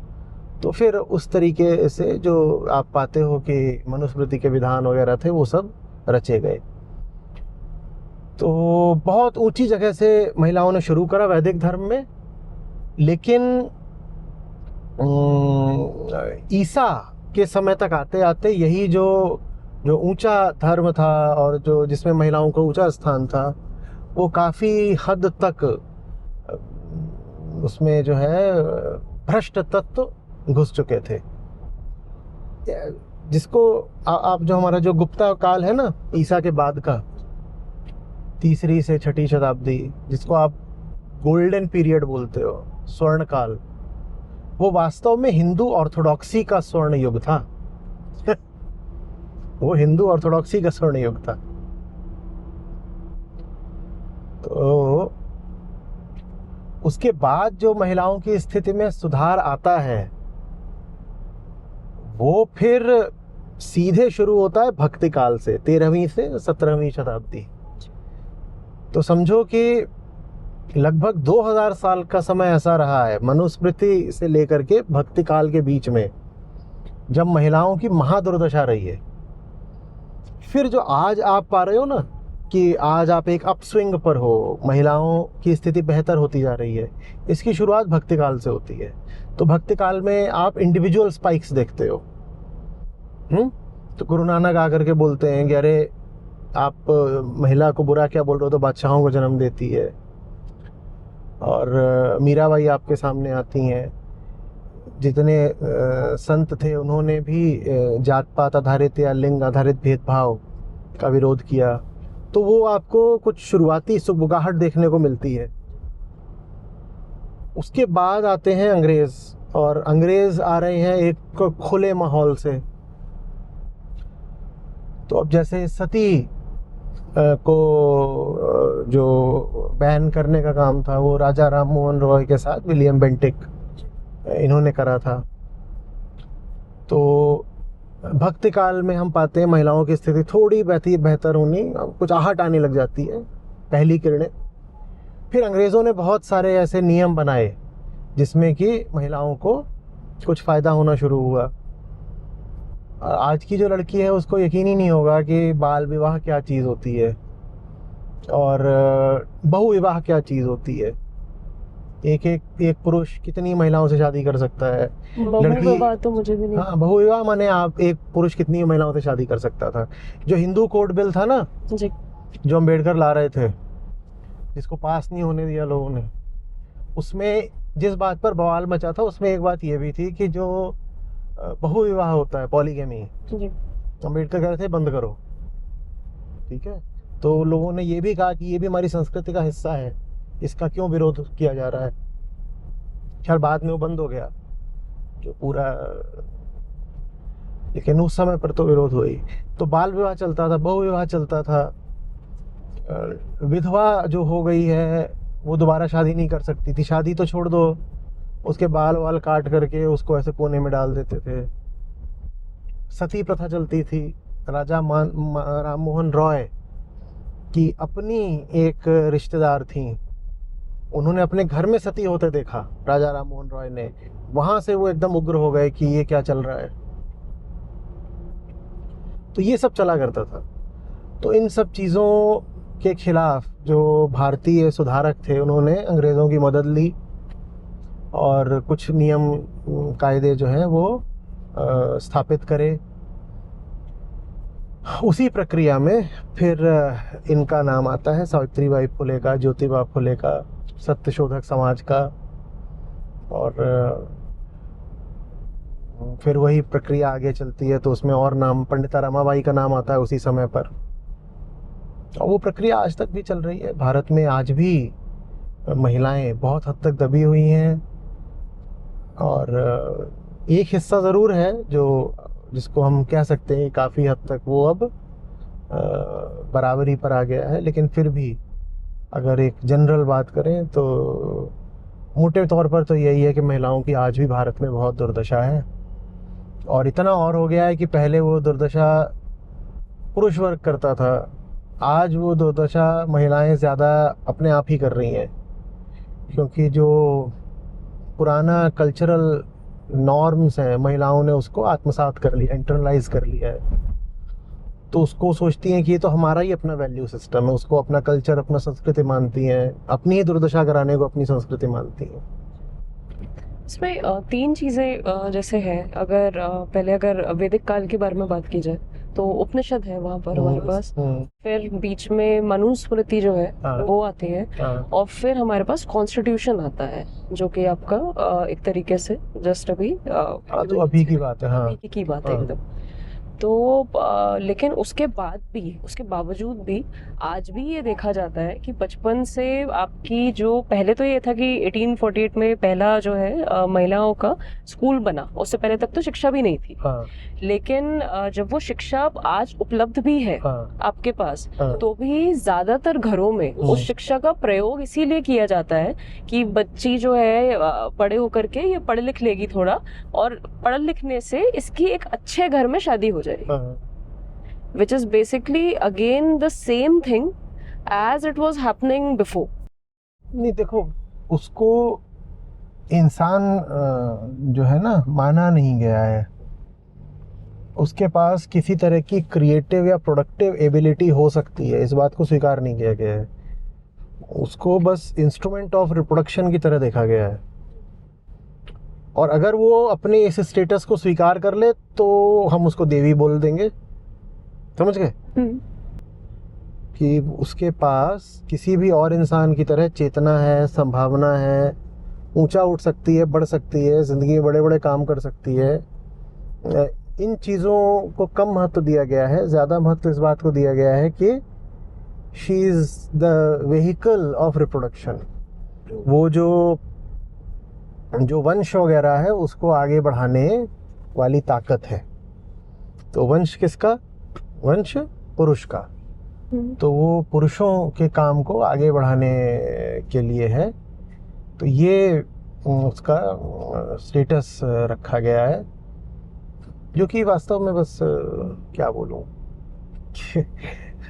तो फिर उस तरीके से जो आप पाते हो कि मनुस्मृति के विधान वगैरह थे, वो सब रचे गए। तो बहुत ऊंची जगह से महिलाओं ने शुरू करा वैदिक धर्म में, लेकिन ईसा के समय तक आते आते यही जो ऊंचा धर्म था और जो जिसमें महिलाओं का ऊंचा स्थान था, वो काफ़ी हद तक उसमें जो है भ्रष्ट तत्व घुस चुके थे। जिसको आप जो हमारा जो गुप्ता काल है ना, ईसा के बाद का 3री से 6ठी शताब्दी, जिसको आप गोल्डन पीरियड बोलते हो, स्वर्ण काल, वो वास्तव में हिंदू ऑर्थोडॉक्सी का स्वर्ण युग था। वो हिंदू ऑर्थोडॉक्सी का स्वर्ण युग था। तो उसके बाद जो महिलाओं की स्थिति में सुधार आता है, वो फिर सीधे शुरू होता है भक्ति काल से, 13वीं से 17वीं शताब्दी। तो समझो कि लगभग 2000 साल का समय ऐसा रहा है मनुस्मृति से लेकर के भक्ति काल के बीच में, जब महिलाओं की महादुर्दशा रही है। फिर जो आज आप पा रहे हो ना कि आज आप एक अपस्विंग पर हो, महिलाओं की स्थिति बेहतर होती जा रही है, इसकी शुरुआत भक्ति काल से होती है। तो भक्ति काल में आप इंडिविजुअल स्पाइक्स देखते हो। तो गुरु नानक आकर के बोलते हैं कि अरे आप महिला को बुरा क्या बोल रहे हो, तो बादशाहों को जन्म देती है। और मीराबाई आपके सामने आती हैं। जितने संत थे उन्होंने भी जात पात आधारित या लिंग आधारित भेदभाव का विरोध किया। तो वो आपको कुछ शुरुआती सुगबुगाहट देखने को मिलती है। उसके बाद आते हैं अंग्रेज़, और अंग्रेज़ आ रहे हैं एक खुले माहौल से। तो अब जैसे सती को जो बैन करने का काम था, वो राजा राम मोहन रॉय के साथ विलियम बेंटिक इन्होंने करा था। तो भक्ति काल में हम पाते हैं महिलाओं की स्थिति थोड़ी बेहतर होनी, कुछ आहट आने लग जाती है, पहली किरणें। फिर अंग्रेज़ों ने बहुत सारे ऐसे नियम बनाए जिसमें कि महिलाओं को कुछ फ़ायदा होना शुरू हुआ। आज की जो लड़की है उसको यकीन ही नहीं होगा कि बाल विवाह क्या चीज़ होती है और बहु विवाह क्या चीज़ होती है। एक पुरुष कितनी महिलाओं से शादी कर सकता है। बहु विवाह तो मुझे भी नहीं। हाँ, बहु विवाह माने आप एक पुरुष कितनी महिलाओं से शादी कर सकता था। जो हिंदू कोड बिल था ना जी, जो अम्बेडकर ला रहे थे, जिसको पास नहीं होने दिया लोगों ने, उसमें जिस बात पर बवाल मचा था उसमें एक बात ये भी थी कि जो बहु विवाह होता है, पॉलीगैमी, अम्बेडकर कह रहे थे बंद करो। ठीक है, तो लोगों ने ये भी कहा कि ये भी हमारी संस्कृति का हिस्सा है, इसका क्यों विरोध किया जा रहा है। खैर बाद में वो बंद हो गया जो पूरा, लेकिन उस समय पर तो विरोध हुई। तो बाल विवाह चलता था, बहु विवाह चलता था। विधवा जो हो गई है वो दोबारा शादी नहीं कर सकती थी। शादी तो छोड़ दो, उसके बाल वाल काट करके उसको ऐसे कोने में डाल देते थे। सती प्रथा चलती थी। राजा राम मोहन रॉय की अपनी एक रिश्तेदार थी, उन्होंने अपने घर में सती होते देखा राजा राम मोहन रॉय ने। वहां से वो एकदम उग्र हो गए कि ये क्या चल रहा है। तो ये सब चला करता था। तो इन सब चीज़ों के खिलाफ जो भारतीय सुधारक थे उन्होंने अंग्रेज़ों की मदद ली और कुछ नियम कायदे जो हैं वो स्थापित करे। उसी प्रक्रिया में फिर इनका नाम आता है सावित्रीबाई फुले का, ज्योतिबा फुले का, सत्यशोधक समाज का। और फिर वही प्रक्रिया आगे चलती है तो उसमें और नाम, पंडिता रमाबाई का नाम आता है उसी समय पर। और वो प्रक्रिया आज तक भी चल रही है। भारत में आज भी महिलाएं बहुत हद तक दबी हुई हैं, और एक हिस्सा ज़रूर है जो जिसको हम कह सकते हैं काफ़ी हद तक वो अब बराबरी पर आ गया है, लेकिन फिर भी अगर एक जनरल बात करें तो मोटे तौर पर तो यही है कि महिलाओं की आज भी भारत में बहुत दुर्दशा है। और इतना और हो गया है कि पहले वो दुर्दशा पुरुष वर्ग करता था, आज वो दुर्दशा महिलाएं ज़्यादा अपने आप ही कर रही हैं, क्योंकि जो पुराना कल्चरल नॉर्म्स हैं महिलाओं ने उसको आत्मसात कर लिया, इंटरनलाइज कर लिया है। तो उसको सोचती हैं कि ये तो हमारा ही अपना वैल्यू सिस्टम है, उसको अपना कल्चर, अपना संस्कृति मानती हैं, अपनी ही दुर्दशा कराने को अपनी संस्कृति मानती हैं। इसमें तीन चीज़ें जैसे हैं, अगर पहले अगर वैदिक काल के बारे में बात की जाए तो उपनिषद है वहाँ पर हमारे पास, फिर बीच में मनुस्मृति जो है वो आती है, और फिर हमारे पास कॉन्स्टिट्यूशन आता है जो कि आपका एक तरीके से जस्ट अभी तो अभी की बात है, हाँ अभी की बात है एकदम। तो लेकिन उसके बावजूद भी आज भी ये देखा जाता है कि बचपन से आपकी जो पहले तो ये था कि 1848 में पहला जो है महिलाओं का स्कूल बना, उससे पहले तक तो शिक्षा भी नहीं थी। हाँ। लेकिन जब वो शिक्षा आज उपलब्ध भी है आपके पास, तो भी ज्यादातर घरों में उस शिक्षा का प्रयोग इसीलिए किया जाता है कि बच्ची जो है बड़े होकर के ये पढ़ लिख लेगी थोड़ा, और पढ़ लिखने से इसकी एक अच्छे घर में शादी हो जाएगी, which is basically again the same thing as it was happening before. नहीं देखो, उसको इंसान जो है ना माना नहीं गया है, उसके पास किसी तरह की क्रिएटिव या प्रोडक्टिव एबिलिटी हो सकती है, इस बात को स्वीकार नहीं किया गया है। उसको बस इंस्ट्रूमेंट ऑफ रिप्रोडक्शन की तरह देखा गया है, और अगर वो अपने इस स्टेटस को स्वीकार कर ले तो हम उसको देवी बोल देंगे, समझ गए? कि उसके पास किसी भी और इंसान की तरह चेतना है, संभावना है, ऊंचा उठ सकती है, बढ़ सकती है, ज़िंदगी में बड़े बड़े काम कर सकती है। इन चीज़ों को कम महत्व दिया गया है, ज़्यादा महत्व इस बात को दिया गया है कि she is the vehicle of reproduction. वो जो वंश वगैरह है उसको आगे बढ़ाने वाली ताकत है। तो वंश किसका? वंश पुरुष का। तो वो पुरुषों के काम को आगे बढ़ाने के लिए है, तो ये उसका स्टेटस रखा गया है, जो कि वास्तव में बस क्या बोलूं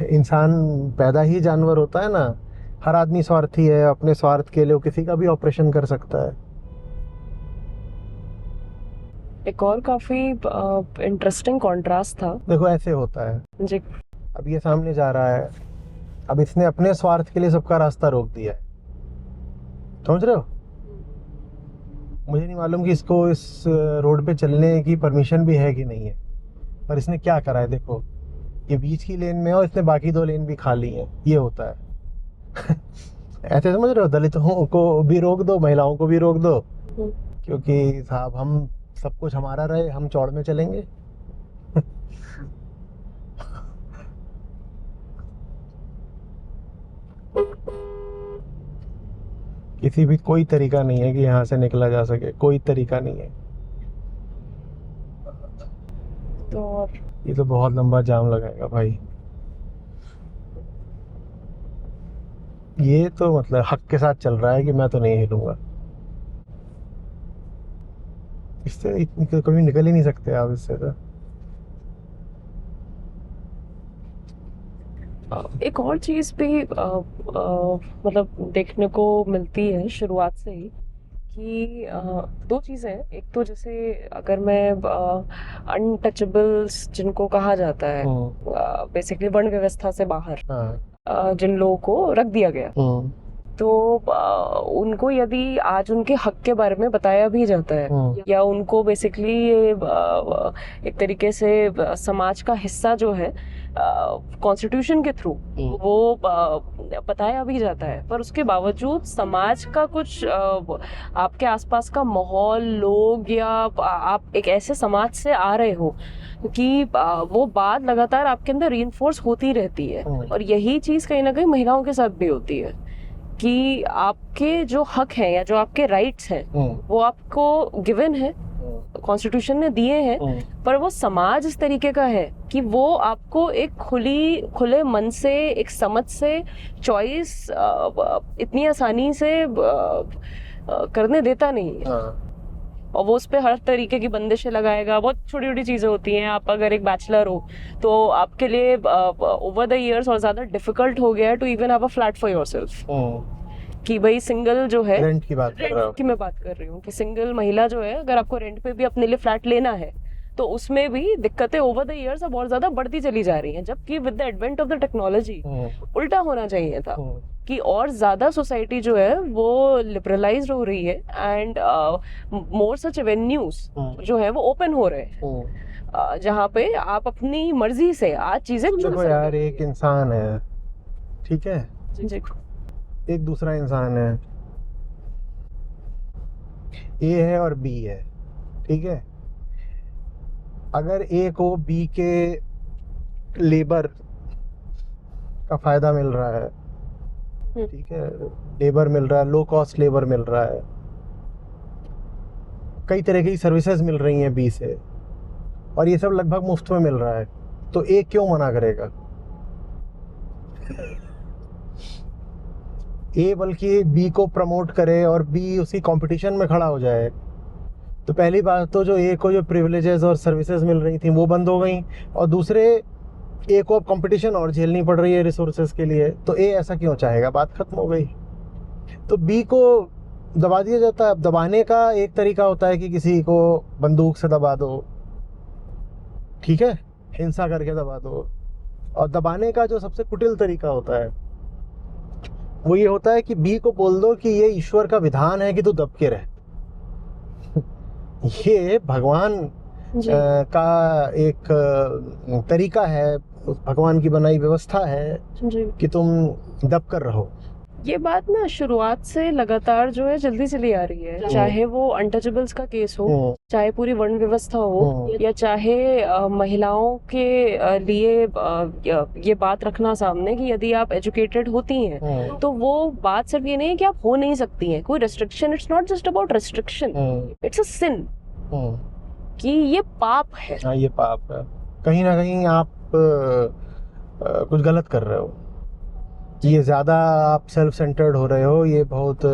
इंसान पैदा ही जानवर होता है ना, हर आदमी स्वार्थी है, अपने स्वार्थ के लिए वो किसी का भी ऑपरेशन कर सकता है। एक और काफी इंटरेस्टिंग कॉन्ट्रास्ट था। देखो ऐसे होता है जी, अब ये सामने जा रहा है, अब इसने अपने स्वार्थ के लिए सबका रास्ता रोक दिया है, समझ रहे हो? मुझे नहीं मालूम कि इसको इस रोड पे चलने की परमिशन भी है कि नहीं है, पर इसने क्या करा है, देखो ये बीच की लेन में है और इसने बाकी 2 लेन भी खा ली हैं, ये होता है ऐसे समझ रहे हो? दलितों को भी रोक दो, महिलाओं को भी रोक दो, क्योंकि साहब हम सब कुछ हमारा रहे, हम चौड़ में चलेंगे किसी भी कोई तरीका नहीं है कि यहाँ से निकला जा सके, कोई तरीका नहीं है। तो ये तो बहुत लंबा जाम लगाएगा भाई, ये तो मतलब हक के साथ चल रहा है कि मैं तो नहीं हिलूंगा, इससे इतनी कभी निकल ही नहीं सकते आप इससे। तो एक और चीज भी मतलब देखने को मिलती है शुरुआत से ही कि 2 चीजें हैं। एक तो जैसे अगर मैं अनटचेबल्स जिनको कहा जाता है, बेसिकली वर्ण व्यवस्था से बाहर जिन लोगों को रख दिया गया, तो उनको यदि आज उनके हक के बारे में बताया भी जाता है, या उनको बेसिकली एक तरीके से समाज का हिस्सा जो है कॉन्स्टिट्यूशन के थ्रू वो बताया भी जाता है, पर उसके बावजूद समाज का कुछ आपके आसपास का माहौल, लोग, या आप एक ऐसे समाज से आ रहे हो कि वो बात लगातार आपके अंदर रीइंफोर्स होती रहती है। और यही चीज़ कहीं ना कहीं महिलाओं के साथ भी होती है कि आपके जो हक हैं या जो आपके राइट्स हैं वो आपको गिवन है, कॉन्स्टिट्यूशन ने दिए हैं, पर वो समाज इस तरीके का है कि वो आपको एक खुले मन से, एक समझ से चॉइस इतनी आसानी से करने देता नहीं है। और वो उस पे हर तरीके की बंदिशें लगाएगा। बहुत छोटी छोटी चीजें होती हैं। आप अगर एक बैचलर हो तो आपके लिए ओवर द इयर्स और ज्यादा डिफिकल्ट हो गया है to even have a flat for yourself. कि भाई सिंगल जो है, रेंट की बात कर रहा हूं, की मैं बात कर रही हूँ कि सिंगल महिला जो है, अगर आपको रेंट पे भी अपने लिए फ्लैट लेना है तो उसमें भी दिक्कतें ओवर द इयर्स अब बहुत ज्यादा बढ़ती चली जा रही हैं। जबकि with the advent of the technology उल्टा होना चाहिए था कि और ज्यादा सोसाइटी जो है वो लिबरलाइज्ड हो रही है एंड मोर सच एवेन्यूज जो है वो ओपन हो रहे हैं, जहाँ पे आप अपनी मर्जी से आज चीजें देखो यार, एक इंसान है, ठीक है, जी, एक दूसरा इंसान है, ए है और बी है, ठीक है। अगर ए को बी के लेबर का फायदा मिल रहा है, ठीक है, लेबर मिल रहा है, लो कॉस्ट लेबर मिल रहा है, कई तरह की सर्विसेज मिल रही हैं बी से, और ये सब लगभग मुफ्त में मिल रहा है, तो ए क्यों मना करेगा? ए बल्कि बी को प्रमोट करे और बी उसी कंपटीशन में खड़ा हो जाए। तो पहली बात तो जो ए को जो प्रिविलेजेस और सर्विसेज मिल रही थी वो बंद हो गई, और दूसरे ए को अब कंपटीशन और झेलनी पड़ रही है रिसोर्सेज के लिए, तो ए ऐसा क्यों चाहेगा? बात खत्म हो गई। तो बी को दबा दिया जाता है। अब दबाने का एक तरीका होता है कि किसी को बंदूक से दबा दो, ठीक है, हिंसा करके दबा दो, और दबाने का जो सबसे कुटिल तरीका होता है वो ये होता है कि बी को बोल दो कि ये ईश्वर का विधान है कि तू दब के रह। ये भगवान का एक तरीका है, भगवान की बनाई व्यवस्था है कि तुम दब कर रहो। ये बात ना शुरुआत से लगातार जो है जल्दी चली आ रही है, चाहे वो अनटचेबल्स का केस हो, चाहे पूरी वर्ण व्यवस्था हो, या चाहे महिलाओं के लिए ये बात रखना सामने कि यदि आप एजुकेटेड होती हैं तो वो बात सिर्फ ये नहीं है कि आप हो नहीं सकती हैं, कोई restriction, it's not just about restriction, it's a sin, कि ये पाप है। हाँ, ये पाप है। कहीं ना कहीं आप कुछ गलत कर रहे हो, ये ज्यादा आप सेल्फ सेंटर्ड हो रहे हो, ये बहुत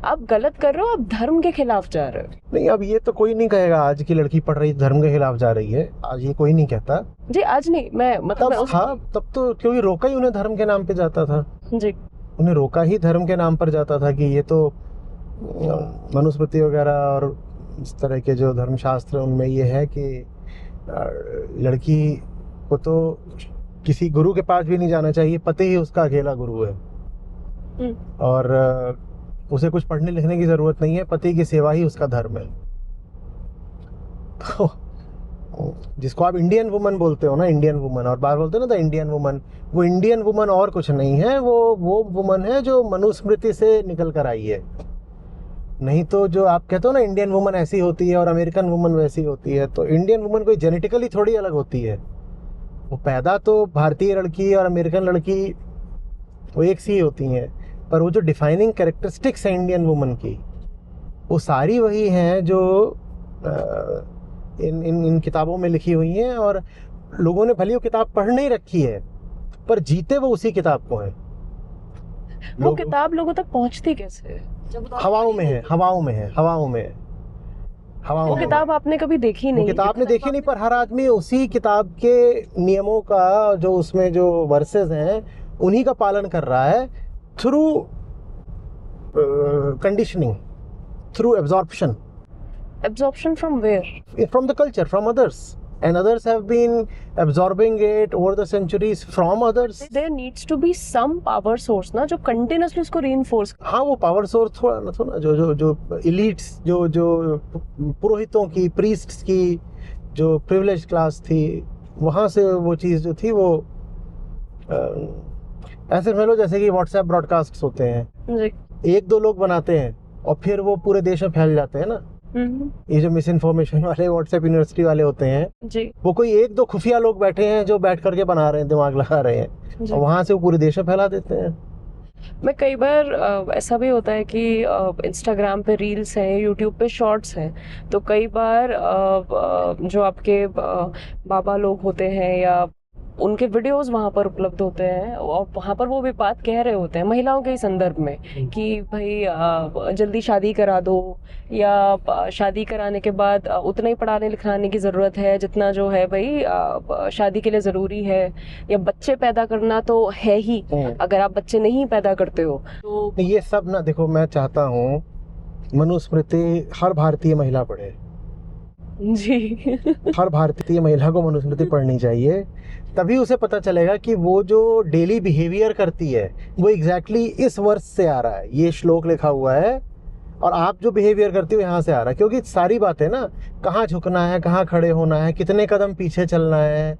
आप गलत कर रहे हो, आप धर्म के खिलाफ जा रहे हो। नहीं, अब ये तो कोई नहीं कहेगा आज की लड़की पढ़ रही धर्म के खिलाफ जा रही है, आज ये कोई नहीं कहता जी। आज नहीं, मैं मतलब हाँ, तब तो क्योंकि रोका ही उन्हें धर्म के नाम पे जाता था जी, उन्हें रोका ही धर्म के नाम पर जाता था कि ये तो मनुस्मृति वगैरह और इस तरह के जो धर्मशास्त्र उनमें ये है कि लड़की को तो किसी गुरु के पास भी नहीं जाना चाहिए, पति ही उसका अकेला गुरु है, और उसे कुछ पढ़ने लिखने की जरूरत नहीं है, पति की सेवा ही उसका धर्म है। तो जिसको आप इंडियन वुमन बोलते हो ना, इंडियन वुमन, और बार बोलते हो ना द इंडियन वुमन, वो इंडियन वुमन और कुछ नहीं है, वो वुमन है जो मनुस्मृति से निकल कर आई है। नहीं तो जो आप कहते हो ना इंडियन वुमन ऐसी होती है और अमेरिकन वुमन वैसी होती है, तो इंडियन वुमन कोई जेनेटिकली थोड़ी अलग होती है। वो पैदा तो भारतीय लड़की और अमेरिकन लड़की वो एक सी होती हैं, पर वो जो डिफाइनिंग कैरेक्टरिस्टिक्स हैं इंडियन वुमन की, वो सारी वही हैं जो इन किताबों में लिखी हुई हैं, और लोगों ने भले वो किताब पढ़ नहीं रखी है पर जीते वो उसी किताब को हैं। वो किताब लोगों तक पहुंचती कैसे है? हवाओं में है, हवाओं में है, हवाओं में है, हवाओं वो में। किताब आपने कभी देखी नहीं? वो किताब ने देखी नहीं, पर हर आदमी उसी किताब के नियमों का, जो उसमें जो वर्सेस हैं उन्हीं का पालन कर रहा है, through conditioning, through absorption. Absorption from where? From the culture, from others, and others have been absorbing it over the centuries from others. There needs to be some power source ना, जो continuously उसको reinforce। हाँ, वो power source थोड़ा ना, थोड़ा जो elites, जो पुरोहितों की, प्रीस्ट्स की, जो प्रिविलेज क्लास थी, वहाँ से वो चीज़ जो थी वो ऐसे समझ लो जैसे कि व्हाट्सएप ब्रॉडकास्ट होते हैं जी, एक दो लोग बनाते हैं और फिर वो पूरे देश में फैल जाते हैं ना। ये जो मिस इन्फॉर्मेशन वाले व्हाट्सएप यूनिवर्सिटी वाले होते हैं जी, वो कोई एक दो खुफिया लोग बैठे हैं जो बैठ करके बना रहे हैं, दिमाग लगा रहे हैं, और वहां से वो पूरे देश में फैला देते हैं। मैं कई बार ऐसा भी होता है कि इंस्टाग्राम पे रील्स हैं, यूट्यूब पे शॉर्ट्स हैं, तो कई बार जो आपके बाबा लोग होते हैं या उनके वीडियोस वहाँ पर उपलब्ध होते हैं और वहाँ पर वो भी बात कह रहे होते हैं महिलाओं के ही संदर्भ में कि भाई जल्दी शादी करा दो, या शादी कराने के बाद उतना ही पढ़ाने लिखाने की ज़रूरत है जितना जो है भाई शादी के लिए ज़रूरी है, या बच्चे पैदा करना तो है ही, अगर आप बच्चे नहीं पैदा करते हो तो ये सब ना, देखो मैं चाहता हूँ मनुस्मृति हर भारतीय महिला पढ़े। जी। हर भारतीय महिला को मनुस्मृति पढ़नी चाहिए, तभी उसे पता चलेगा कि वो जो डेली बिहेवियर करती है वो एग्जैक्टली इस वर्ष से आ रहा है, ये श्लोक लिखा हुआ है, और आप जो बिहेवियर करती हो यहाँ से आ रहा है। क्योंकि सारी बातें ना, कहाँ झुकना है, कहाँ खड़े होना है, कितने कदम पीछे चलना है,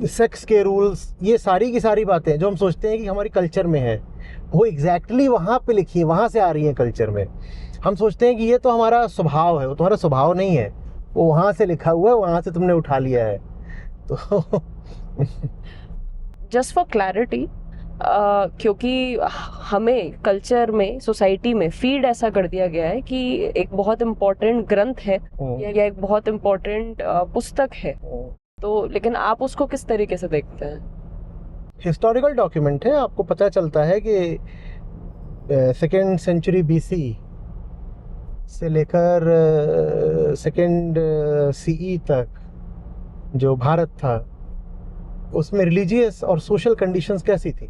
सेक्स के रूल्स, ये सारी की सारी बातें जो हम सोचते हैं कि हमारी कल्चर में है, वो एग्जैक्टली वहाँ पे लिखी है, वहाँ से आ रही है कल्चर में। हम सोचते हैं कि ये तो हमारा स्वभाव है, वो तुम्हारा स्वभाव नहीं है, वो वहाँ से लिखा हुआ है, वहाँ से तुमने उठा लिया है। तो जस्ट फॉर क्लैरिटी, क्योंकि हमें कल्चर में, सोसाइटी में फीड ऐसा कर दिया गया है कि एक बहुत इम्पोर्टेंट ग्रंथ है या एक बहुत इम्पोर्टेंट पुस्तक है, तो लेकिन आप उसको किस तरीके से देखते हैं? हिस्टोरिकल डॉक्यूमेंट है, आपको पता चलता है कि 2nd सेंचुरी BC से लेकर 2nd CE तक जो भारत था उसमें रिलीजियस और सोशल कंडीशंस कैसी थी।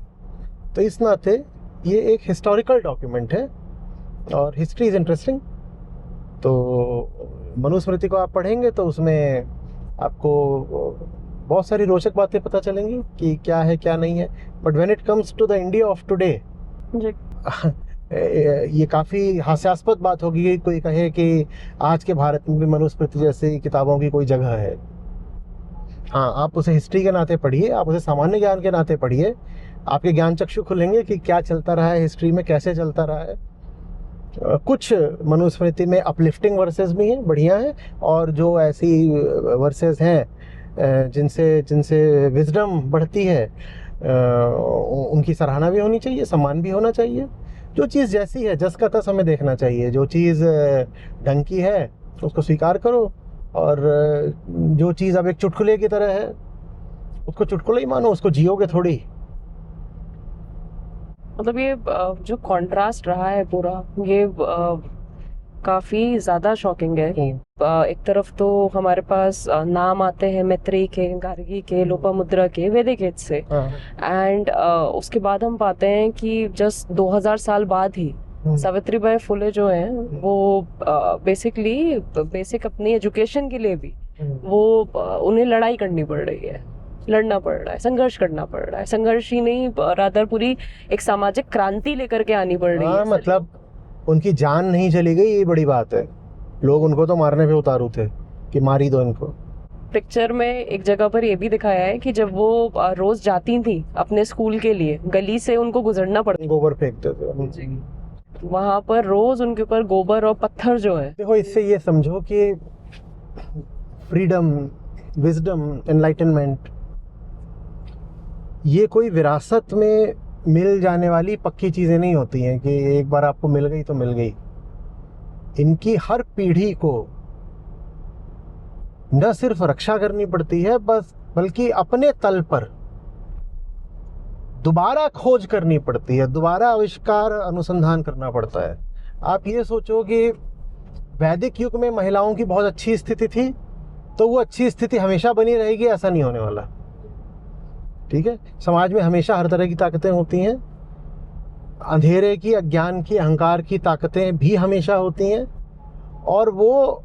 तो इस नाते ये एक हिस्टोरिकल डॉक्यूमेंट है और हिस्ट्री इज़ इंटरेस्टिंग। तो मनुस्मृति को आप पढ़ेंगे तो उसमें आपको बहुत सारी रोचक बातें पता चलेंगी कि क्या है क्या नहीं है। But when it comes to the India of today, ये काफ़ी हास्यास्पद बात होगी कि कोई कहे कि आज के भारत में भी मनुस्मृति जैसी किताबों की कोई जगह है। हाँ, आप उसे हिस्ट्री के नाते पढ़िए, आप उसे सामान्य ज्ञान के नाते पढ़िए, आपके ज्ञान चक्षु खुलेंगे कि क्या चलता रहा है हिस्ट्री में, कैसे चलता रहा है। कुछ मनुस्मृति में अपलिफ्टिंग वर्सेस भी हैं, बढ़िया हैं, और जो ऐसी वर्सेस हैं जिनसे विजडम बढ़ती है, उनकी सराहना भी होनी चाहिए, सम्मान भी होना चाहिए। जो चीज़ जैसी है जस का तस हमें देखना चाहिए। जो चीज़ ढंग की है उसको स्वीकार करो, और जो चीज़ अब एक चुटकुले की तरह है उसको चुटकुले ही मानो, उसको जियोगे थोड़ी। मतलब ये जो कॉन्ट्रास्ट रहा है पूरा, ये काफ़ी ज़्यादा शॉकिंग है। एक तरफ तो हमारे पास नाम आते हैं मैत्रेयी के, गार्गी के, लोपामुद्रा के, वैदिक एज से, एंड उसके बाद हम पाते हैं कि जस्ट 2000 साल बाद ही सावित्रीबाई फुले जो हैं वो बेसिक अपनी एजुकेशन के लिए भी वो उन्हें लड़ाई करनी पड़ रही है, लड़ना पड़ रहा है, संघर्ष करना पड़ रहा है। संघर्ष ही नहीं, रादर पूरी एक सामाजिक क्रांति लेकर के आनी पड़ रही है। मतलब उनकी जान नहीं चली गई, ये बड़ी बात है। लोग उनको तो मारने पे उतारू थे कि मारी दो इनको। पिक्चर में एक जगह पर ये भी दिखाया है कि जब वो रोज जाती थी अपने स्कूल के लिए, गली से उनको गुजरना पड़ता, गोबर फेंकते थे वहां पर रोज उनके ऊपर गोबर और पत्थर जो है। देखो, इससे ये समझो कि फ्रीडम, विजडम, एनलाइटनमेंट ये कोई विरासत में मिल जाने वाली पक्की चीज़ें नहीं होती हैं कि एक बार आपको मिल गई तो मिल गई। इनकी हर पीढ़ी को न सिर्फ रक्षा करनी पड़ती है बल्कि अपने तल पर दोबारा खोज करनी पड़ती है, दोबारा आविष्कार, अनुसंधान करना पड़ता है। आप ये सोचो कि वैदिक युग में महिलाओं की बहुत अच्छी स्थिति थी तो वो अच्छी स्थिति हमेशा बनी रहेगी, ऐसा नहीं होने वाला। ठीक है, समाज में हमेशा हर तरह की ताकतें होती हैं, अंधेरे की, अज्ञान की, अहंकार की ताकतें भी हमेशा होती हैं, और वो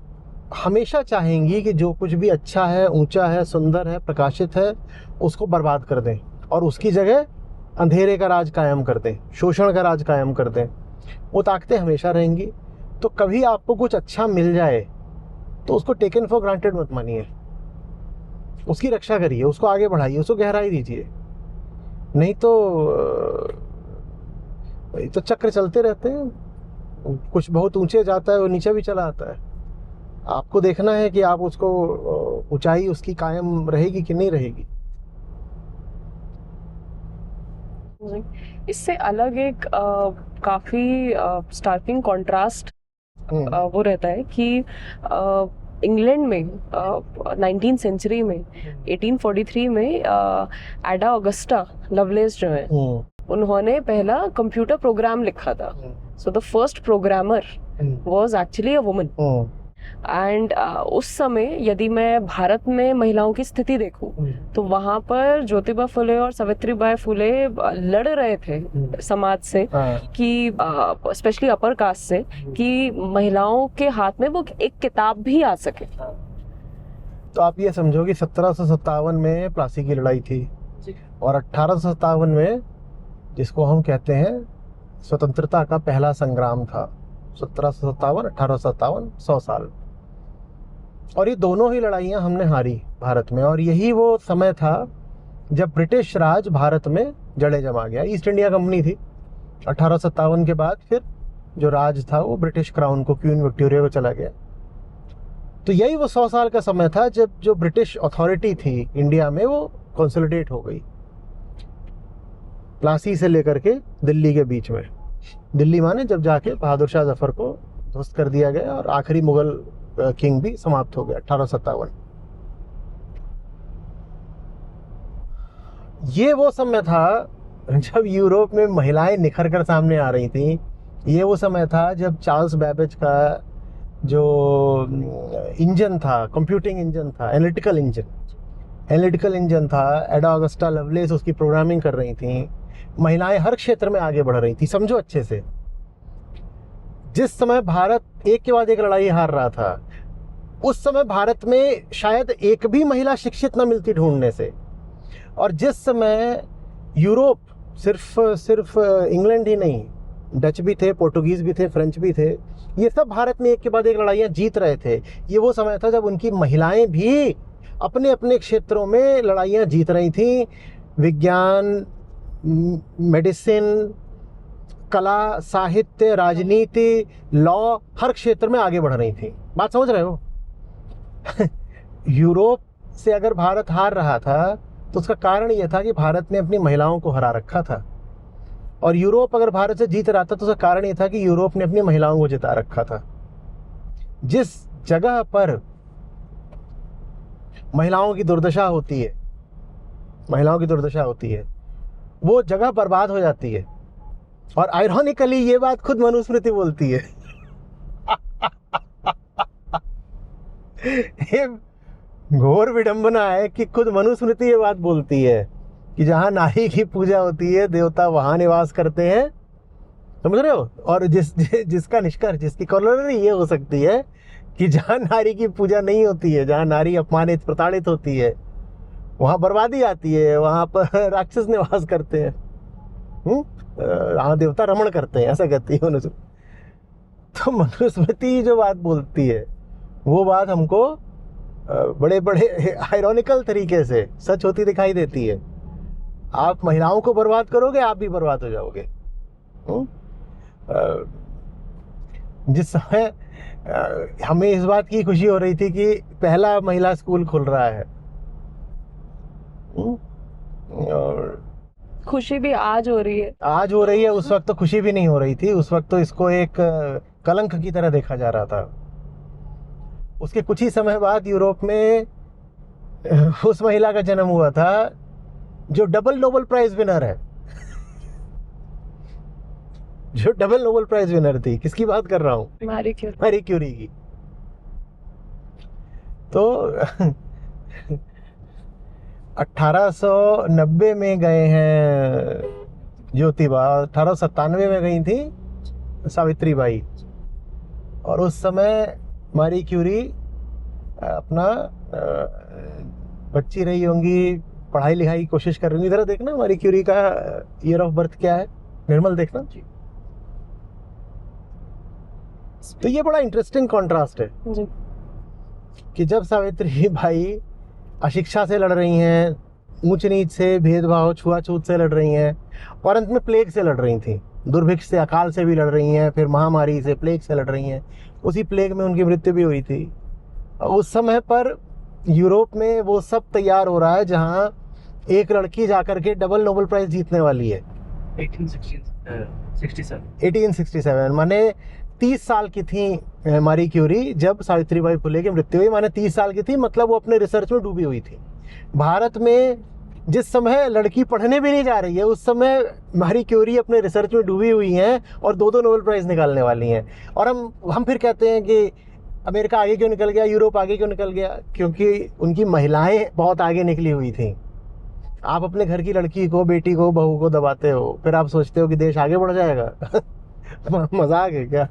हमेशा चाहेंगी कि जो कुछ भी अच्छा है, ऊंचा है, सुंदर है, प्रकाशित है, उसको बर्बाद कर दें और उसकी जगह अंधेरे का राज कायम कर दें, शोषण का राज कायम कर दें। वो ताकतें हमेशा रहेंगी। तो कभी आपको कुछ अच्छा मिल जाए तो उसको टेकन फॉर ग्रांटेड मत मानिए, उसकी रक्षा करिए, उसको आगे बढ़ाइए, उसको गहराई दीजिए। नहीं तो चक्र चलते रहते हैं, कुछ बहुत ऊंचे जाता है वो नीचे भी चला आता है। आपको देखना है कि आप उसको ऊंचाई उसकी कायम रहेगी कि नहीं रहेगी। जी। इससे अलग एक काफी स्टार्किंग कॉन्ट्रास्ट वो रहता है कि इंग्लैंड में 19th सेंचुरी में 1843 में एडा ऑगस्टा लवलेस जो है उन्होंने पहला कंप्यूटर प्रोग्राम लिखा था. So the first programmer was actually a woman. And उस समय यदि मैं भारत में महिलाओं की स्थिति देखूं तो वहां पर ज्योतिबा फुले और सावित्रीबाई फुले लड़ रहे थे समाज से कि स्पेशली अपर कास्ट से कि महिलाओं के हाथ में वो एक किताब भी आ सके. तो आप ये समझो कि 1757 में प्लासी की लड़ाई थी और 1857 में जिसको हम कहते हैं स्वतंत्रता का पहला संग्राम था. 1757, 1857, 100 साल. और ये दोनों ही लड़ाइयाँ हमने हारी भारत में. और यही वो समय था जब ब्रिटिश राज भारत में जड़े जमा गया. ईस्ट इंडिया कंपनी थी. 1857 के बाद फिर जो राज था वो ब्रिटिश क्राउन को, क्वीन विक्टोरिया को चला गया. तो यही वो 100 साल का समय था जब जो ब्रिटिश अथॉरिटी थी इंडिया में वो कंसोलिडेट हो गई, प्लासी से लेकर के दिल्ली के बीच में. दिल्ली माने जब जाके बहादुर शाह जफर को ध्वस्त कर दिया गया और आखिरी मुगल किंग भी समाप्त हो गया 1857. ये वो समय था जब यूरोप में महिलाएं निखर कर सामने आ रही थी. ये वो समय था जब चार्ल्स बैबेज का जो इंजन था, कंप्यूटिंग इंजन था, एनालिटिकल इंजन था, एडा ऑगस्टा लवलेस उसकी प्रोग्रामिंग कर रही थी. महिलाएं हर क्षेत्र में आगे बढ़ रही थी. समझो अच्छे से, जिस समय भारत एक के बाद एक लड़ाई हार रहा था उस समय भारत में शायद एक भी महिला शिक्षित न मिलती ढूंढने से. और जिस समय यूरोप सिर्फ इंग्लैंड ही नहीं, डच भी थे, पोर्टुगीज भी थे, फ्रेंच भी थे, ये सब भारत में एक के बाद एक लड़ाइयाँ जीत रहे थे. ये वो समय था जब उनकी महिलाएं भी अपने अपने क्षेत्रों में लड़ाइयाँ जीत रही थी. विज्ञान, मेडिसिन, कला, साहित्य, राजनीति, लॉ, हर क्षेत्र में आगे बढ़ रही थी. बात समझ रहे हो? यूरोप से अगर भारत हार रहा था तो उसका कारण यह था कि भारत ने अपनी महिलाओं को हरा रखा था. और यूरोप अगर भारत से जीत रहा था तो उसका कारण यह था कि यूरोप ने अपनी महिलाओं को जिता रखा था. जिस जगह पर महिलाओं की दुर्दशा होती है वो जगह बर्बाद हो जाती है. और आयरॉनिकली ये बात खुद मनुस्मृति बोलती है. ये घोर विडंबना है कि खुद मनुस्मृति ये बात बोलती है कि जहां नारी की पूजा होती है देवता वहां निवास करते हैं. समझ रहे हो? और जिसका निष्कर्ष, जिसकी कॉलरी ये हो सकती है कि जहां नारी की पूजा नहीं होती है, जहां नारी अपमानित, प्रताड़ित होती है, वहां बर्बादी आती है, वहां पर राक्षस निवास करते हैं, वहां देवता रमण करते हैं, ऐसा कहती है मनुस्मृति. तो मनुस्मृति जो बात बोलती है वो बात हमको बड़े बड़े आयरॉनिकल तरीके से सच होती दिखाई देती है. आप महिलाओं को बर्बाद करोगे, आप भी बर्बाद हो जाओगे. जिस समय हमें इस बात की खुशी हो रही थी कि पहला महिला स्कूल खुल रहा है, और खुशी भी आज हो रही है. उस वक्त तो खुशी भी नहीं हो रही थी. उस वक्त तो इसको एक कलंक की तरह देखा जा रहा था. उसके कुछ ही समय बाद यूरोप में उस महिला का जन्म हुआ था जो डबल नोबेल प्राइज विनर है. जो डबल नोबेल प्राइज विनर थी. किसकी बात कर रहा हूँ? मैरी क्यूरी की. तो 1890 में गए हैं ज्योतिबा, 1897 में गई थी सावित्रीबाई. और उस समय मैरी क्यूरी अपना बच्ची रही होंगी, पढ़ाई लिखाई की कोशिश कर रही होंगी. इधर देखना मैरी क्यूरी का ईयर ऑफ बर्थ क्या है, निर्मल देखना. तो ये बड़ा इंटरेस्टिंग कॉन्ट्रास्ट है जी. कि जब सावित्रीबाई अशिक्षा से लड़ रही हैं, ऊंच नीच से, भेदभाव, छुआछूत से लड़ रही हैं, और अंत में प्लेग से लड़ रही थी, दुर्भिक्ष से, अकाल से भी लड़ रही हैं, फिर महामारी से, प्लेग से लड़ रही हैं. उसी प्लेग में उनकी मृत्यु भी हुई थी. उस समय पर यूरोप में वो सब तैयार हो रहा है जहां एक लड़की जाकर के डबल नोबेल प्राइज जीतने वाली है. 1867 माने 30 साल की थी मारी क्यूरी जब सावित्रीबाई फुले की मृत्यु हुई, माने 30 साल की थी, मतलब वो अपने रिसर्च में डूबी हुई थी। भारत में जिस समय लड़की पढ़ने भी नहीं जा रही है उस समय मारी क्यूरी अपने रिसर्च में डूबी हुई हैं और 2 नोबेल प्राइज़ निकालने वाली हैं। और हम फिर कहते हैं कि अमेरिका आगे क्यों निकल गया, यूरोप आगे क्यों निकल गया, क्योंकि उनकी महिलाएं बहुत आगे निकली हुई थी। आप अपने घर की लड़की को, बेटी को, बहू को दबाते हो, फिर आप सोचते हो कि देश आगे बढ़ जाएगा। मजाक है क्या?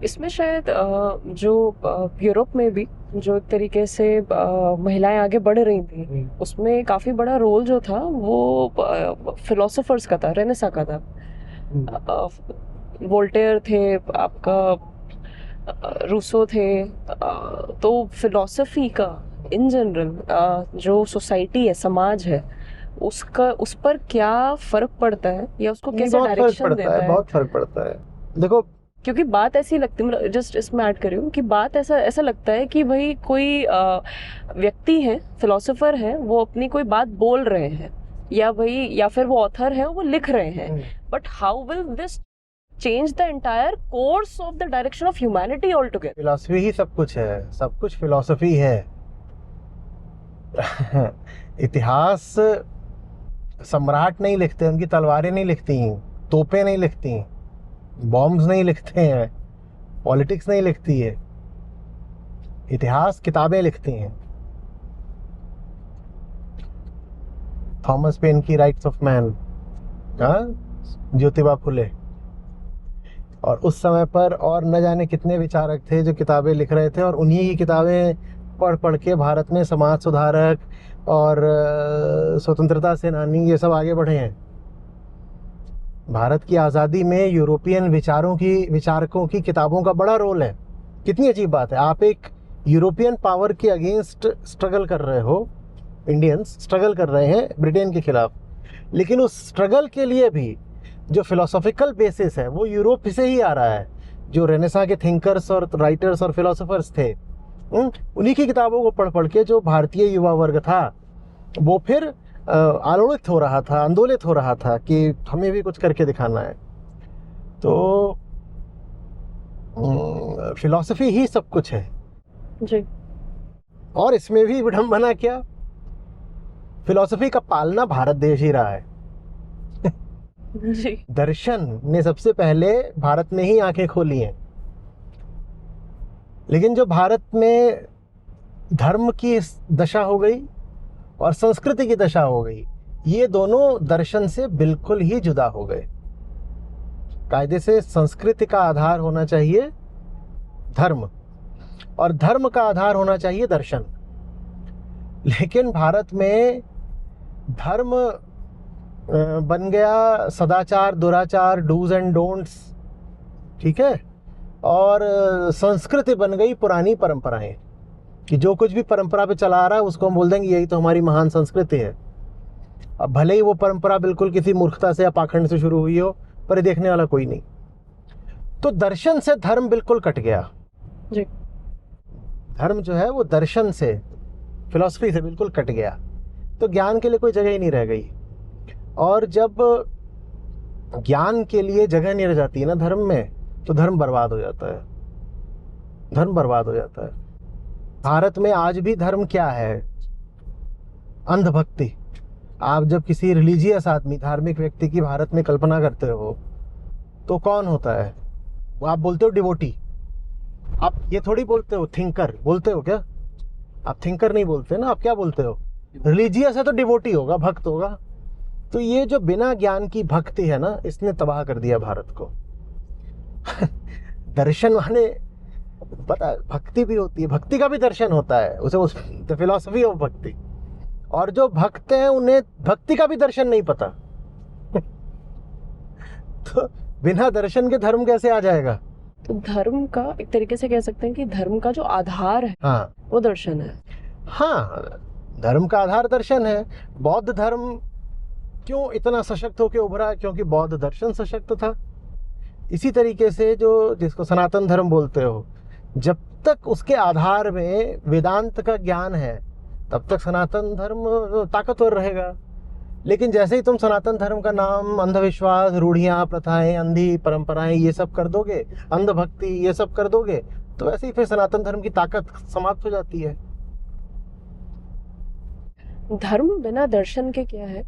इसमें शायद जो यूरोप में भी जो एक तरीके से महिलाएं आगे बढ़ रही थी, उसमें काफी बड़ा रोल जो था वो फिलोसोफर्स का था, रेनेसा का था। वोल्टेयर थे, आपका रूसो थे। तो फिलोसफी का इन जनरल जो सोसाइटी है, समाज है, उसका उस पर क्या फर्क पड़ता है या उसको कैसे डायरेक्शन देता है? बहुत फर्क पड़ता है। देखो, क्योंकि बात ऐसी लगती है, जस्ट इसमें ऐड कर रही हूँ कि बात ऐसा लगता है कि भाई कोई व्यक्ति है, फिलोसोफर है, वो अपनी कोई बात बोल रहे हैं, या फिर वो ऑथर है, वो लिख रहे हैं, but how will this change the entire course of the direction of humanity all together? Philosophy ही सब कुछ है, सब कुछ फिलॉसफी है। इतिहास सम्राट नहीं लिखते, उनकी तलवारें नहीं लिखती, तोपें नहीं लिखती, बॉम्ब्स नहीं लिखते हैं, पॉलिटिक्स नहीं लिखती है। इतिहास किताबें लिखती हैं। थॉमस पेन की rights of man, Jyotiba Phule, और उस समय पर और न जाने कितने विचारक थे जो किताबें लिख रहे थे, और उन्हीं की किताबें पढ़ के भारत में समाज सुधारक और स्वतंत्रता सेनानी ये सब आगे बढ़े हैं। भारत की आज़ादी में यूरोपियन विचारकों की किताबों का बड़ा रोल है। कितनी अजीब बात है, आप एक यूरोपियन पावर के अगेंस्ट स्ट्रगल कर रहे हो, इंडियंस स्ट्रगल कर रहे हैं ब्रिटेन के खिलाफ, लेकिन उस स्ट्रगल के लिए भी जो फिलोसॉफिकल बेसिस है वो यूरोप से ही आ रहा है। जो रेनेसां के थिंकर्स और राइटर्स और फिलोसोफर्स थे, उन्हीं की किताबों को पढ़ के जो भारतीय युवा वर्ग था वो फिर आलोड़ित हो रहा था, आंदोलित हो रहा था कि हमें भी कुछ करके दिखाना है। तो फिलॉसफी ही सब कुछ है जी। और इसमें भी विडंबना क्या, फिलॉसफी का पालना भारत देश ही रहा है। जी। दर्शन ने सबसे पहले भारत में ही आंखें खोली हैं, लेकिन जो भारत में धर्म की दशा हो गई और संस्कृति की दशा हो गई, ये दोनों दर्शन से बिल्कुल ही जुदा हो गए। कायदे से संस्कृति का आधार होना चाहिए धर्म और धर्म का आधार होना चाहिए दर्शन, लेकिन भारत में धर्म बन गया सदाचार, दुराचार, डूज एंड डोंट्स, ठीक है, और संस्कृति बन गई पुरानी परंपराएं, कि जो कुछ भी परंपरा पे चला आ रहा है उसको हम बोल देंगे यही तो हमारी महान संस्कृति है। अब भले ही वो परंपरा बिल्कुल किसी मूर्खता से या पाखंड से शुरू हुई हो, पर ये देखने वाला कोई नहीं। तो दर्शन से धर्म बिल्कुल कट गया जी। धर्म जो है वो दर्शन से, फिलॉसफी से बिल्कुल कट गया, तो ज्ञान के लिए कोई जगह ही नहीं रह गई। और जब ज्ञान के लिए जगह नहीं रह जाती है ना धर्म में, तो धर्म बर्बाद हो जाता है, धर्म बर्बाद हो जाता है। भारत में आज भी धर्म क्या है? अंधभक्ति। आप जब किसी रिलीजियस आदमी, धार्मिक व्यक्ति की भारत में कल्पना करते हो तो कौन होता है? आप बोलते हो डिवोटी, आप ये थोड़ी बोलते हो थिंकर, बोलते हो क्या? आप थिंकर नहीं बोलते ना, आप क्या बोलते हो? रिलीजियस है तो डिवोटी होगा, भक्त होगा। तो ये जो बिना ज्ञान की भक्ति है ना, इसने तबाह कर दिया भारत को। दर्शन माने पता है, भक्ति भी होती है, भक्ति का भी दर्शन होता है, उसे फिलॉसफी ऑफ भक्ति। और जो भक्त हैं उन्हें भक्ति का भी दर्शन नहीं पता। तो बिना दर्शन के धर्म कैसे आ जाएगा? तो धर्म का एक तरीके से कह सकते हैं कि धर्म का जो आधार है, हाँ, वो दर्शन है। हाँ, धर्म का आधार दर्शन है। बौद्ध धर्म क्यों इतना सशक्त होकर उभरा? क्योंकि बौद्ध दर्शन सशक्त था। इसी तरीके से जो जिसको सनातन धर्म बोलते हो, जब तक उसके आधार में वेदांत का ज्ञान है तब तक सनातन धर्म ताकतवर रहेगा। लेकिन जैसे ही तुम सनातन धर्म का नाम अंधविश्वास, रूढ़ियां, प्रथाएं, अंधी परंपराएं ये सब कर दोगे, अंधभक्ति ये सब कर दोगे, तो वैसे ही फिर सनातन धर्म की ताकत समाप्त हो जाती है। धर्म बिना दर्शन के क्या है?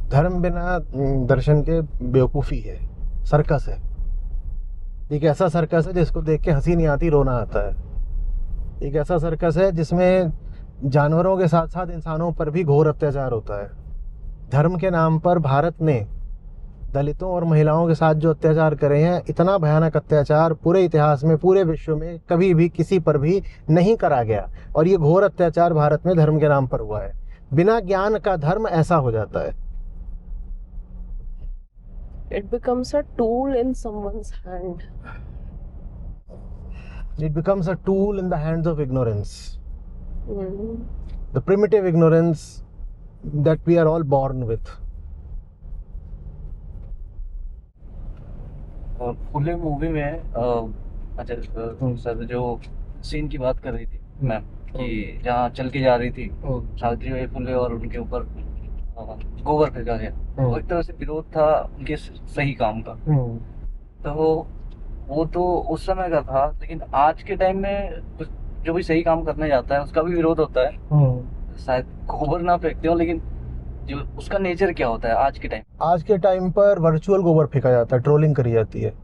धर्म बिना दर्शन के बेवकूफ़ी है, सर्कस है। एक ऐसा सर्कस है जिसको देख के हंसी नहीं आती, रोना आता है। एक ऐसा सर्कस है जिसमें जानवरों के साथ साथ इंसानों पर भी घोर अत्याचार होता है। धर्म के नाम पर भारत ने दलितों और महिलाओं के साथ जो अत्याचार करे हैं, इतना भयानक अत्याचार पूरे इतिहास में, पूरे विश्व में कभी भी किसी पर भी नहीं करा गया। और ये घोर अत्याचार भारत में धर्म के नाम पर हुआ है। बिना ज्ञान का धर्म ऐसा हो जाता है। It becomes a tool in someone's hand. It becomes a tool in the hands of ignorance. Hmm. The primitive ignorance that we are all born with. Phule movie में अच्छा सर जो सीन की बात कर रही थी मैम कि जहाँ चल के जा रही थी सावित्रीबाई फुले और उनके ऊपर गोबर फेंका गया, वो एक तरह से विरोध था उनके सही काम का। तो वो तो उस समय का था, लेकिन आज के टाइम में जो भी सही काम करने जाता है उसका भी विरोध होता है। शायद गोबर ना फेंकते हो, लेकिन जो उसका नेचर क्या होता है आज के टाइम? आज के टाइम पर वर्चुअल गोबर फेंका जाता है, ट्रोलिंग करी जाती है।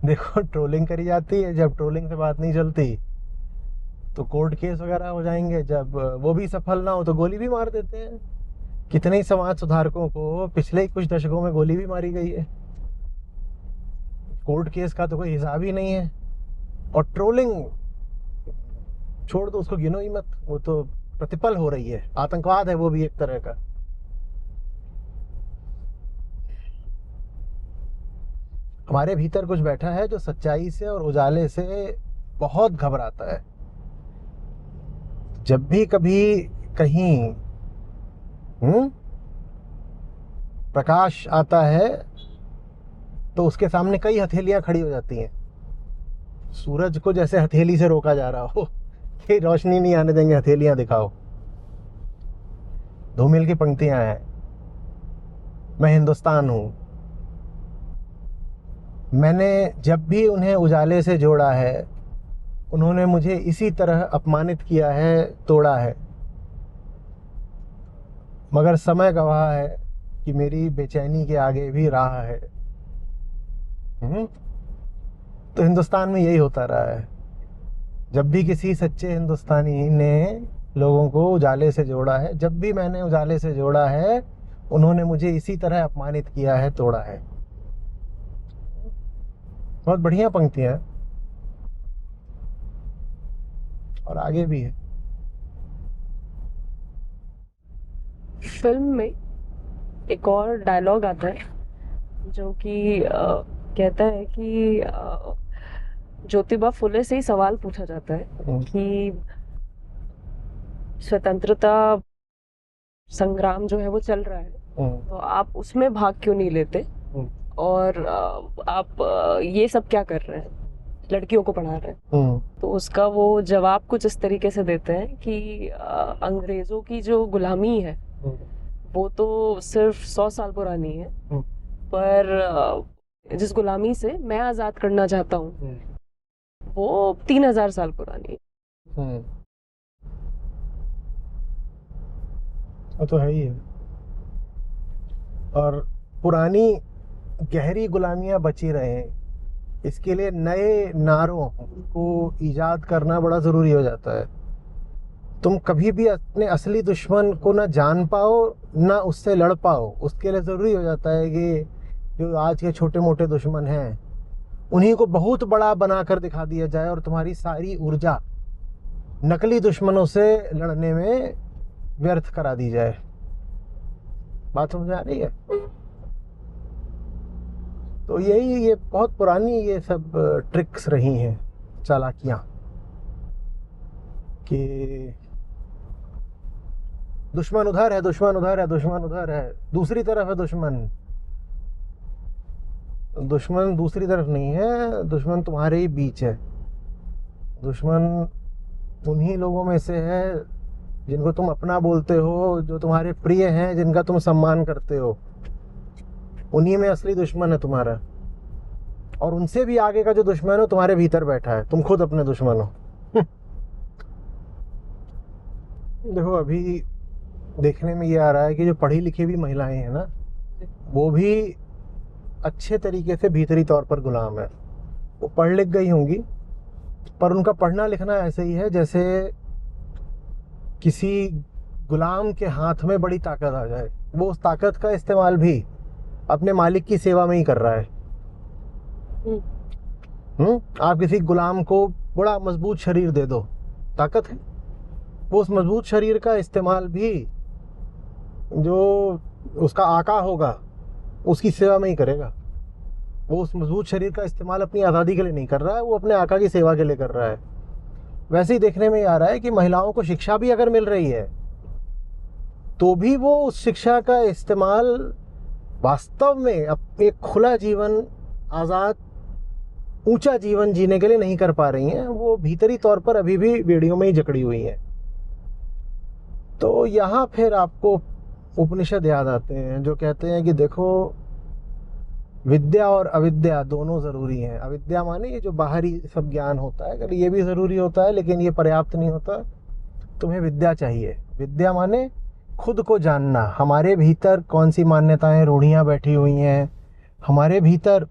देखो, ट्रोलिंग करी जाती है। जब ट्रोलिंग से बात नहीं चलती तो कोर्ट केस वगैरह हो जाएंगे। जब वो भी सफल ना हो तो गोली भी मार देते हैं। कितने ही समाज सुधारकों को पिछले कुछ दशकों में गोली भी मारी गई है। कोर्ट केस का तो कोई हिसाब ही नहीं है। और ट्रोलिंग छोड़ दो, उसको गिनो ही मत, वो तो प्रतिपल हो रही है, आतंकवाद है वो भी एक तरह का। हमारे भीतर कुछ बैठा है जो सच्चाई से और उजाले से बहुत घबराता है। जब भी कभी कहीं प्रकाश आता है तो उसके सामने कई हथेलियां खड़ी हो जाती हैं। सूरज को जैसे हथेली से रोका जा रहा हो कि रोशनी नहीं आने देंगे, हथेलियां दिखाओ। धूमिल की पंक्तियां हैं, मैं हिंदुस्तान हूं। मैंने जब भी उन्हें उजाले से जोड़ा है, उन्होंने मुझे इसी तरह अपमानित किया है, तोड़ा है। मगर समय गवाह है कि मेरी बेचैनी के आगे भी राह है। तो हिंदुस्तान में यही होता रहा है। जब भी किसी सच्चे हिंदुस्तानी ने लोगों को उजाले से जोड़ा है, जब भी मैंने उजाले से जोड़ा है, उन्होंने मुझे इसी तरह अपमानित किया है, तोड़ा है। बहुत बढ़िया पंक्तियां हैं और आगे भी है। फिल्म में एक और डायलॉग आता है जो कि कहता है कि ज्योतिबा फुले से ही सवाल पूछा जाता है कि स्वतंत्रता संग्राम जो है वो चल रहा है, तो आप उसमें भाग क्यों नहीं लेते और आप ये सब क्या कर रहे हैं, लड़कियों को पढ़ा रहे हैं। तो उसका वो जवाब कुछ इस तरीके से देते हैं कि अंग्रेजों की जो गुलामी है वो तो सिर्फ 100 साल पुरानी है, पर जिस गुलामी से मैं आजाद करना चाहता हूँ वो 3000 साल पुरानी है। वो तो है ही है। और पुरानी गहरी गुलामियां बची रहे, इसके लिए नए नारों को ईजाद करना बड़ा ज़रूरी हो जाता है। तुम कभी भी अपने असली दुश्मन को ना जान पाओ ना उससे लड़ पाओ, उसके लिए ज़रूरी हो जाता है कि जो आज के छोटे मोटे दुश्मन हैं उन्हीं को बहुत बड़ा बना कर दिखा दिया जाए और तुम्हारी सारी ऊर्जा नकली दुश्मनों से लड़ने में व्यर्थ करा दी जाए। बात समझ आ रही है? तो यही ये बहुत पुरानी ये सब ट्रिक्स रही हैं, चालाकियां, कि दुश्मन उधर है, दुश्मन उधर है, दुश्मन उधर है, दूसरी तरफ है दुश्मन। दुश्मन दूसरी तरफ नहीं है, दुश्मन तुम्हारे ही बीच है। दुश्मन उन्हीं लोगों में से है जिनको तुम अपना बोलते हो, जो तुम्हारे प्रिय हैं, जिनका तुम सम्मान करते हो, उन्हीं में असली दुश्मन है तुम्हारा। और उनसे भी आगे का जो दुश्मन हो तुम्हारे भीतर बैठा है, तुम खुद अपने दुश्मन हो। देखो अभी देखने में ये आ रहा है कि जो पढ़ी लिखी भी महिलाएं हैं ना, वो भी अच्छे तरीके से भीतरी तौर पर गुलाम है। वो पढ़ लिख गई होंगी, पर उनका पढ़ना लिखना ऐसे ही है जैसे किसी गुलाम के हाथ में बड़ी ताकत आ जाए, वो उस ताकत का इस्तेमाल भी अपने मालिक की सेवा में ही कर रहा है। आप किसी गुलाम को बड़ा मजबूत शरीर दे दो, ताकत है, वो उस मजबूत शरीर का इस्तेमाल भी जो उसका आका होगा उसकी सेवा में ही करेगा। वो उस मजबूत शरीर का इस्तेमाल अपनी आज़ादी के लिए नहीं कर रहा है, वो अपने आका की सेवा के लिए कर रहा है। वैसे ही देखने में आ रहा है कि महिलाओं को शिक्षा भी अगर मिल रही है तो भी वो उस शिक्षा का इस्तेमाल वास्तव में एक खुला जीवन, आज़ाद, ऊंचा जीवन जीने के लिए नहीं कर पा रही हैं। वो भीतरी तौर पर अभी भी बेड़ियों में ही जकड़ी हुई हैं। तो यहाँ फिर आपको उपनिषद याद आते हैं जो कहते हैं कि देखो, विद्या और अविद्या दोनों ज़रूरी हैं। अविद्या माने ये जो बाहरी सब ज्ञान होता है, अगर ये भी ज़रूरी होता है लेकिन ये पर्याप्त नहीं होता, तुम्हें विद्या चाहिए। विद्या माने खुद को जानना, हमारे भीतर कौन सी मान्यताएं रूढ़ियाँ बैठी हुई हैं, हमारे भीतर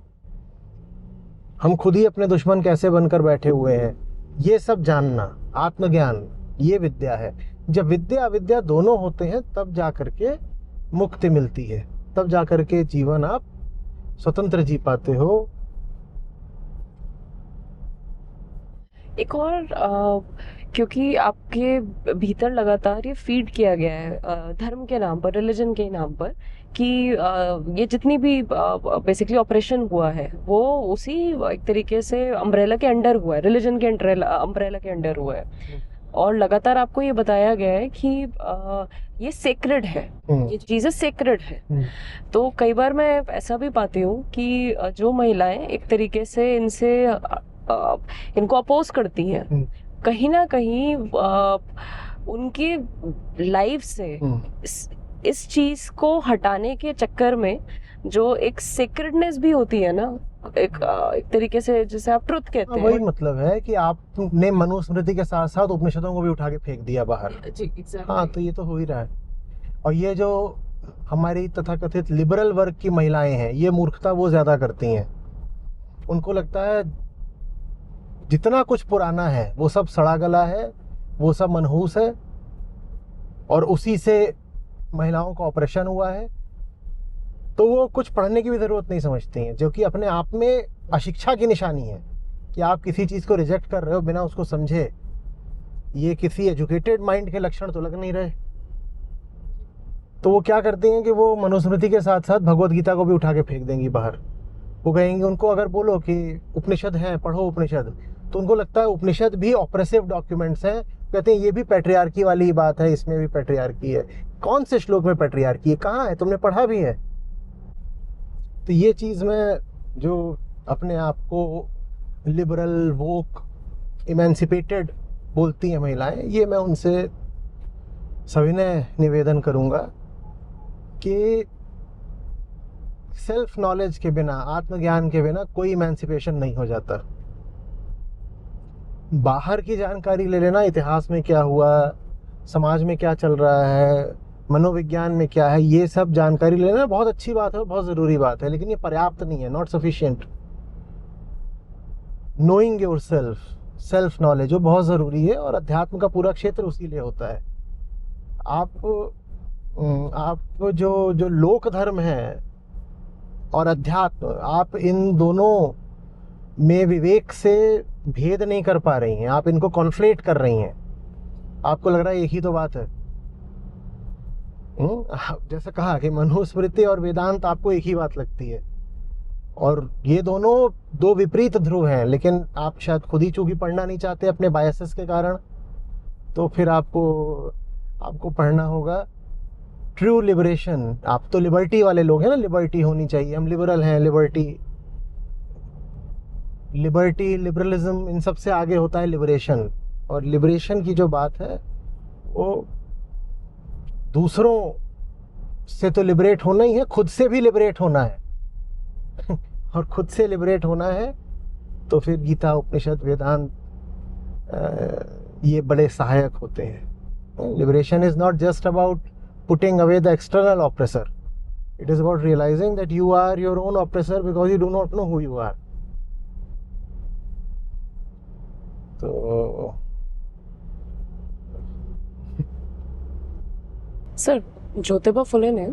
हम खुद ही अपने दुश्मन कैसे बनकर बैठे हुए हैं, ये सब जानना, आत्मज्ञान, ये विद्या है। जब विद्या अविद्या दोनों होते हैं तब जा करके मुक्ति मिलती है, तब जा करके जीवन आप स्वतंत्र जी पाते हो। एक और क्योंकि आपके भीतर लगातार ये फीड किया गया है धर्म के नाम पर, रिलीजन के नाम पर, कि ये जितनी भी बेसिकली ऑपरेशन हुआ है वो उसी एक तरीके से अम्ब्रेला के अंडर हुआ है, रिलीजन के अम्ब्रेला के अंडर हुआ है। और लगातार आपको ये बताया गया है कि ये सेक्रेड है, ये चीजें सेक्रेड है। तो कई बार मैं ऐसा भी पाती हूँ कि जो महिलाएं एक तरीके से इनको अपोज करती हैं, कहीं ना कहीं उनकी लाइफ से इस चीज को हटाने के चक्कर में जो एक सेक्रेडनेस भी होती है ना, एक तरीके से जैसे आप ट्रुथ कहते हैं, वही मतलब है कि आपने मनुस्मृति के साथ साथ उपनिषदों को भी उठा के फेंक दिया बाहर। हाँ, तो ये तो हो ही रहा है। और ये जो हमारी तथाकथित लिबरल वर्ग की महिलाएं हैं, ये मूर्खता वो ज्यादा करती हैं। उनको लगता है जितना कुछ पुराना है वो सब सड़ा गला है, वो सब मनहूस है, और उसी से महिलाओं का ऑपरेशन हुआ है। तो वो कुछ पढ़ने की भी ज़रूरत नहीं समझती हैं, जो कि अपने आप में अशिक्षा की निशानी है कि आप किसी चीज़ को रिजेक्ट कर रहे हो बिना उसको समझे। ये किसी एजुकेटेड माइंड के लक्षण तो लग नहीं रहे। तो वो क्या करती हैं कि वो मनुस्मृति के साथ साथ भगवत गीता को भी उठा के फेंक देंगी बाहर। वो कहेंगे, उनको अगर बोलो कि उपनिषद हैं, पढ़ो उपनिषद, तो उनको लगता है उपनिषद भी ऑपरेसिव डॉक्यूमेंट्स हैं। कहते हैं ये भी पैट्रियार्की वाली ही बात है, इसमें भी पैट्रियार्की है। कौन से श्लोक में पैट्रियार्की है, कहाँ है, तुमने पढ़ा भी है? तो ये चीज़ में जो अपने आप को लिबरल, वोक, इमेंसिपेटेड बोलती हैं महिलाएं, ये मैं उनसे सविनय निवेदन करूँगा कि सेल्फ नॉलेज के बिना, आत्मज्ञान के बिना कोई इमेंसिपेशन नहीं हो जाता। बाहर की जानकारी ले लेना, इतिहास में क्या हुआ, समाज में क्या चल रहा है, मनोविज्ञान में क्या है, ये सब जानकारी लेना बहुत अच्छी बात है, बहुत ज़रूरी बात है, लेकिन ये पर्याप्त नहीं है, not sufficient. Knowing your self, self knowledge वो बहुत ज़रूरी है, और अध्यात्म का पूरा क्षेत्र उसी लिए होता है। आप जो लोक धर्म है और अध्यात्म, आप इन दोनों में विवेक से भेद नहीं कर पा रही हैं, आप इनको कॉन्फ्लेट कर रही हैं। आपको लग रहा है एक ही तो बात है। जैसे कहा कि मनुस्मृति और वेदांत आपको एक ही बात लगती है, और ये दोनों दो विपरीत ध्रुव हैं, लेकिन आप शायद खुद ही चूंकि पढ़ना नहीं चाहते अपने बायसेस के कारण, तो फिर आपको पढ़ना होगा ट्रू लिबरेशन। आप तो लिबर्टी वाले लोग हैं ना, लिबर्टी होनी चाहिए, हम लिबरल हैं, लिबरलिज्म इन सब से आगे होता है लिबरेशन। और लिबरेशन की जो बात है वो दूसरों से तो लिबरेट होना ही है, खुद से भी लिबरेट होना है और खुद से लिबरेट होना है तो फिर गीता, उपनिषद, वेदांत ये बड़े सहायक होते हैं। Liberation is not just about putting away the external oppressor, it is about realizing that you are your own oppressor because you do not know who you are. तो सर, ज्योतिबा फुले ने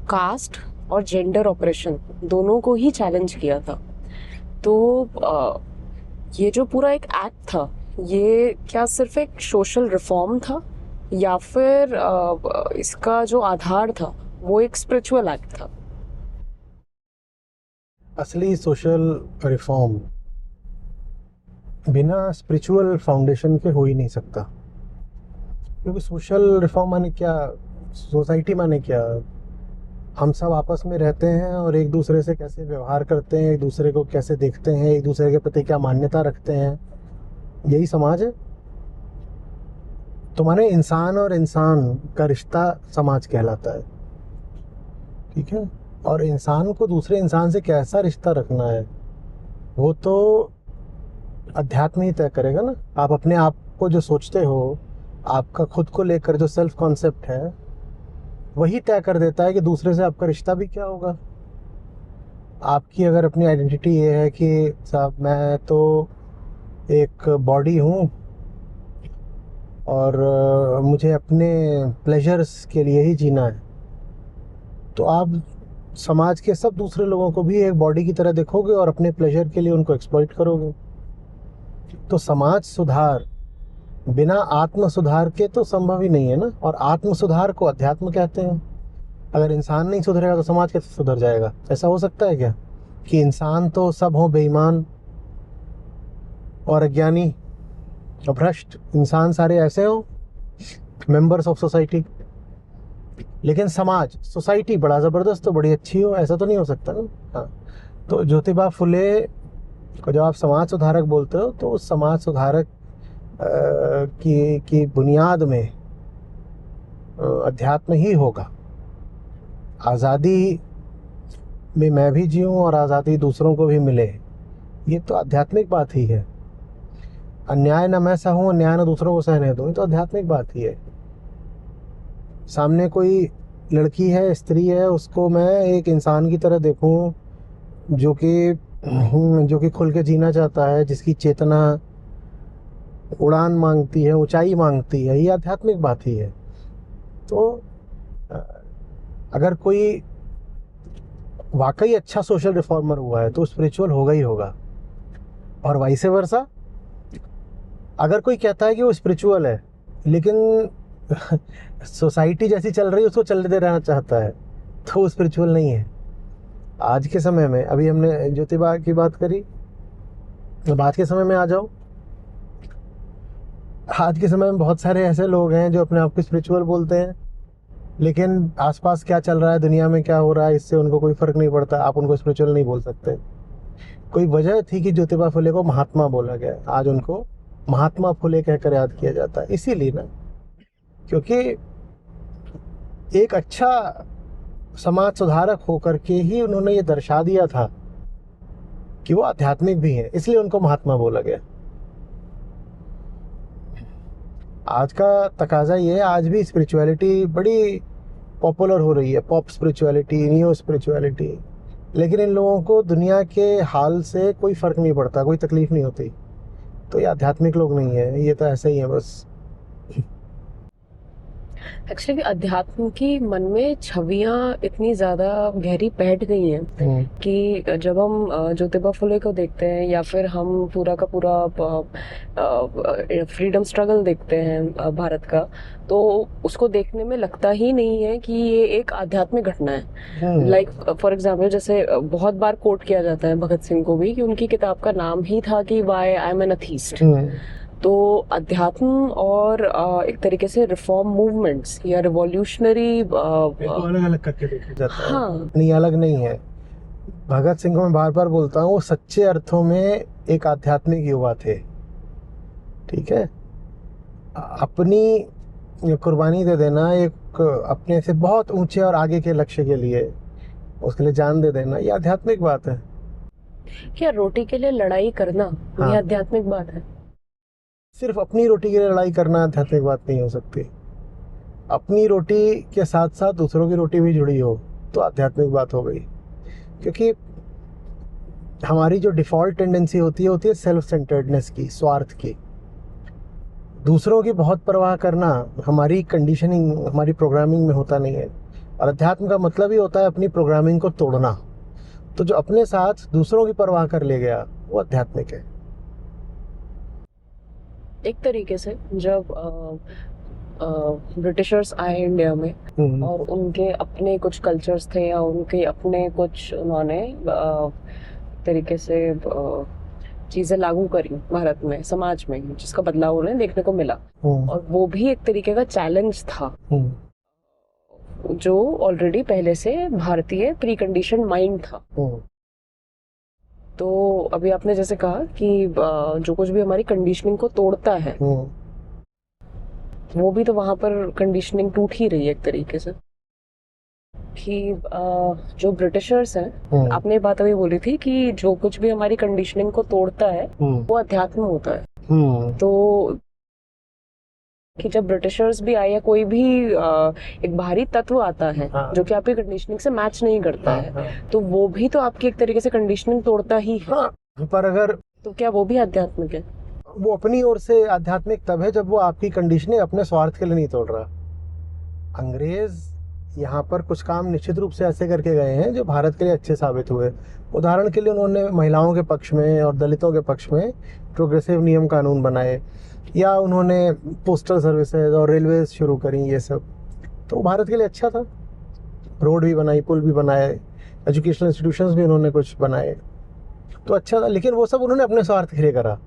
कास्ट और जेंडर ऑपरेशन दोनों को ही challenge किया था। तो ये जो पूरा एक एक्ट था, ये क्या सिर्फ एक सोशल रिफॉर्म था या फिर इसका जो आधार था वो एक स्पिरिचुअल एक्ट था? असली सोशल रिफॉर्म बिना स्पिरिचुअल फाउंडेशन के हो ही नहीं सकता, क्योंकि सोशल रिफॉर्म माने क्या, सोसाइटी माने क्या, हम सब आपस में रहते हैं और एक दूसरे से कैसे व्यवहार करते हैं, एक दूसरे को कैसे देखते हैं, एक दूसरे के प्रति क्या मान्यता रखते हैं, यही समाज है। तो माने इंसान और इंसान का रिश्ता समाज कहलाता है, ठीक है। और इंसान को दूसरे इंसान से कैसा रिश्ता रखना है वो तो अध्यात्म ही तय करेगा ना। आप अपने आप को जो सोचते हो, आपका खुद को लेकर जो सेल्फ कॉन्सेप्ट है, वही तय कर देता है कि दूसरे से आपका रिश्ता भी क्या होगा। आपकी अगर अपनी आइडेंटिटी ये है कि साहब मैं तो एक बॉडी हूँ और मुझे अपने प्लेजर्स के लिए ही जीना है, तो आप समाज के सब दूसरे लोगों को भी एक बॉडी की तरह देखोगे और अपने प्लेजर के लिए उनको एक्सप्लॉइट करोगे। तो समाज सुधार बिना आत्म सुधार के तो संभव ही नहीं है ना। और आत्म सुधार को अध्यात्म कहते हैं। अगर इंसान नहीं सुधरेगा तो समाज कैसे सुधर जाएगा? ऐसा हो सकता है क्या कि इंसान तो सब हो बेईमान और अज्ञानी और भ्रष्ट, इंसान सारे ऐसे हो मेंबर्स ऑफ सोसाइटी, लेकिन समाज, सोसाइटी बड़ा ज़बरदस्त हो, बड़ी अच्छी हो? ऐसा तो नहीं हो सकता ना। हाँ, तो ज्योतिबा फुले को जब आप समाज सुधारक बोलते हो तो उस समाज सुधारक की बुनियाद में अध्यात्म ही होगा। आज़ादी में मैं भी जीऊँ और आज़ादी दूसरों को भी मिले, ये तो आध्यात्मिक बात ही है। अन्याय न मैं सहूँ, अन्याय न दूसरों को सहने दूँ, ये तो आध्यात्मिक बात ही है। सामने कोई लड़की है, स्त्री है, उसको मैं एक इंसान की तरह देखूँ जो कि खुल के जीना चाहता है, जिसकी चेतना उड़ान मांगती है, ऊंचाई मांगती है, ये आध्यात्मिक बात ही है। तो अगर कोई वाकई अच्छा सोशल रिफॉर्मर हुआ है तो स्पिरिचुअल होगा ही होगा। और वाइस वर्सा, अगर कोई कहता है कि वो स्पिरिचुअल है लेकिन सोसाइटी जैसी चल रही है उसको चलने दे रहना चाहता है, तो वो स्पिरिचुअल नहीं है। आज के समय में, अभी हमने ज्योतिबा की बात करी, अब आज के समय में आ जाओ। आज के समय में बहुत सारे ऐसे लोग हैं जो अपने आप को स्पिरिचुअल बोलते हैं, लेकिन आसपास क्या चल रहा है, दुनिया में क्या हो रहा है, इससे उनको कोई फ़र्क नहीं पड़ता। आप उनको स्पिरिचुअल नहीं बोल सकते। कोई वजह थी कि ज्योतिबा फुले को महात्मा बोला गया, आज उनको महात्मा फुले कहकर याद किया जाता है। इसीलिए ना, क्योंकि एक अच्छा समाज सुधारक होकर के ही उन्होंने ये दर्शा दिया था कि वो आध्यात्मिक भी है, इसलिए उनको महात्मा बोला गया। आज का तकाजा ये है, आज भी स्पिरिचुअलिटी बड़ी पॉपुलर हो रही है, पॉप स्पिरिचुअलिटी, नियो स्पिरिचुअलिटी, लेकिन इन लोगों को दुनिया के हाल से कोई फ़र्क नहीं पड़ता, कोई तकलीफ नहीं होती। तो ये आध्यात्मिक लोग नहीं है, ये तो ऐसे ही है बस। एक्चुअली अध्यात्म की मन में छवियां इतनी ज्यादा गहरी बैठ गई हैं कि जब हम ज्योतिबा फुले को देखते हैं या फिर हम पूरा का पूरा फ्रीडम स्ट्रगल देखते हैं भारत का, तो उसको देखने में लगता ही नहीं है कि ये एक आध्यात्मिक घटना है। लाइक फॉर एग्जाम्पल, जैसे बहुत बार कोट किया जाता है भगत सिंह को भी कि उनकी किताब का नाम ही था कि why I am an atheist. तो अध्यात्म और एक तरीके से रिफॉर्म मूवमेंट्स या रिवॉल्यूशनरी अलग अलग करके देखा जाता है। हाँ, नहीं, अलग नहीं है। भगत सिंह को मैं बार बार बोलता हूँ, वो सच्चे अर्थों में एक आध्यात्मिक युवा थे, ठीक है। अपनी ये कुर्बानी दे देना एक अपने से बहुत ऊंचे और आगे के लक्ष्य के लिए, उसके लिए जान दे देना, ये आध्यात्मिक बात है। क्या रोटी के लिए लड़ाई करना हाँ। ये आध्यात्मिक बात है? सिर्फ अपनी रोटी के लिए लड़ाई करना आध्यात्मिक बात नहीं हो सकती। अपनी रोटी के साथ साथ दूसरों की रोटी भी जुड़ी हो तो आध्यात्मिक बात हो गई। क्योंकि हमारी जो डिफ़ॉल्ट टेंडेंसी होती है सेल्फ सेंटर्डनेस की, स्वार्थ की। दूसरों की बहुत परवाह करना हमारी कंडीशनिंग, हमारी प्रोग्रामिंग में होता नहीं है। और अध्यात्म का मतलब ही होता है अपनी प्रोग्रामिंग को तोड़ना। तो जो अपने साथ दूसरों की परवाह कर ले गया वो आध्यात्मिक है। एक तरीके से जब ब्रिटिशर्स आए इंडिया में और उनके अपने कुछ कल्चर्स थे या उनके अपने कुछ उन्होंने तरीके से चीजें लागू करी भारत में, समाज में, जिसका बदलाव उन्हें देखने को मिला। और वो भी एक तरीके का चैलेंज था जो ऑलरेडी पहले से भारतीय प्री कंडीशन माइंड था। तो अभी आपने जैसे कहा कि जो कुछ भी हमारी कंडीशनिंग को तोड़ता है वो भी तो वहां पर कंडीशनिंग टूट ही रही है एक तरीके से। कि जो ब्रिटिशर्स हैं, आपने बात अभी बोली थी कि जो कुछ भी हमारी कंडीशनिंग को तोड़ता है वो अध्यात्म होता है। तो कि जब ब्रिटिशर्स भी आए या कोई भी एक बाहरी तत्व आता है जो कि आपकी कंडीशनिंग से मैच नहीं करता है, तो वो भी तो आपकी एक तरीके से कंडीशनिंग तोड़ता ही है। पर अगर तो क्या वो भी आध्यात्मिक है? वो अपनी ओर से आध्यात्मिक तब है जब वो आपकी कंडीशनिंग अपने स्वार्थ के लिए नहीं तोड़ रहा। अंग्रेज यहाँ पर कुछ काम निश्चित रूप से ऐसे करके गए हैं जो भारत के लिए अच्छे साबित हुए। उदाहरण के लिए उन्होंने महिलाओं के पक्ष में और दलितों के पक्ष में प्रोग्रेसिव नियम कानून बनाए, या उन्होंने पोस्टल सर्विसेज और रेलवे शुरू करी, ये सब तो भारत के लिए अच्छा था। रोड भी बनाई, पुल भी बनाए, एजुकेशनल इंस्टीट्यूशंस भी उन्होंने कुछ बनाए, तो अच्छा था। लेकिन वो सब उन्होंने अपने स्वार्थ के लिए करा,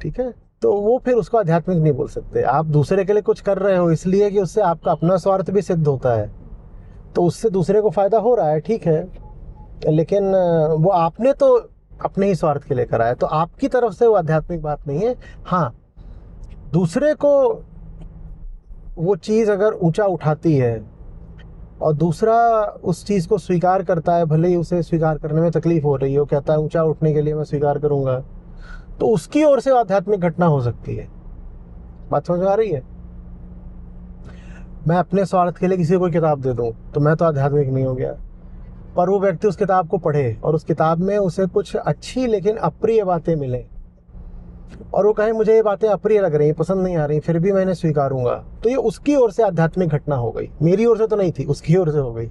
ठीक है। तो वो फिर उसको आध्यात्मिक नहीं बोल सकते। आप दूसरे के लिए कुछ कर रहे हो इसलिए कि उससे आपका अपना स्वार्थ भी सिद्ध होता है, तो उससे दूसरे को फायदा हो रहा है, ठीक है, लेकिन वो आपने तो अपने ही स्वार्थ के लिए करा है, तो आपकी तरफ से वो आध्यात्मिक बात नहीं है। हाँ, दूसरे को वो चीज़ अगर ऊंचा उठाती है और दूसरा उस चीज़ को स्वीकार करता है, भले ही उसे स्वीकार करने में तकलीफ हो रही हो, कहता है ऊंचा उठने के लिए मैं स्वीकार करूंगा, तो उसकी ओर से आध्यात्मिक घटना हो सकती है। बात समझ में आ रही है? मैं अपने स्वार्थ के लिए किसी को किताब दे दूं तो मैं तो आध्यात्मिक नहीं हो गया, पर वो व्यक्ति उस किताब को पढ़े और उस किताब में उसे कुछ अच्छी लेकिन अप्रिय बातें मिले और वो कहे मुझे ये बातें अप्रिय लग रही, पसंद नहीं आ रही, फिर भी मैंने स्वीकारूंगा, तो ये उसकी ओर से आध्यात्मिक घटना हो गई। मेरी ओर से तो नहीं थी, उसकी ओर से हो गई।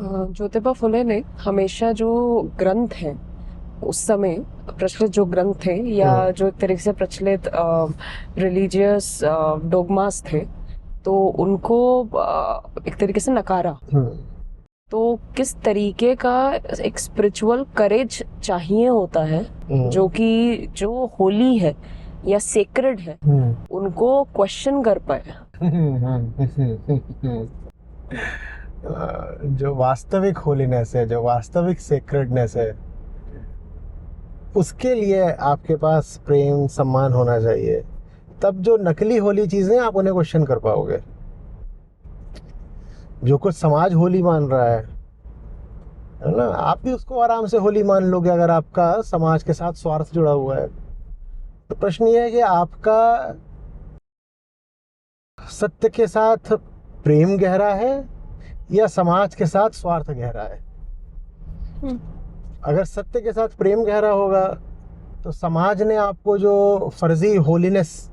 ज्योतिबा फुले ने हमेशा जो ग्रंथ हैं उस समय प्रचलित जो ग्रंथ थे या जो एक तरीके से प्रचलित रिलीजियस डोगमास थे, तो उनको एक तरीके से नकारा। तो किस तरीके का एक स्पिरिचुअल करेज चाहिए होता है जो कि जो होली है या सेक्रेड है उनको क्वेश्चन कर पाए? जो वास्तविक होलीनेस है, जो वास्तविक सेक्रेडनेस है, उसके लिए आपके पास प्रेम, सम्मान होना चाहिए। तब जो नकली होली चीजें आप उन्हें क्वेश्चन कर पाओगे। जो कुछ समाज होली मान रहा है ना, आप भी उसको आराम से होली मान लोगे अगर आपका समाज के साथ स्वार्थ जुड़ा हुआ है। तो प्रश्न ये है कि आपका सत्य के साथ प्रेम गहरा है या समाज के साथ स्वार्थ गहरा है। अगर सत्य के साथ प्रेम गहरा होगा तो समाज ने आपको जो फर्जी होलीनेस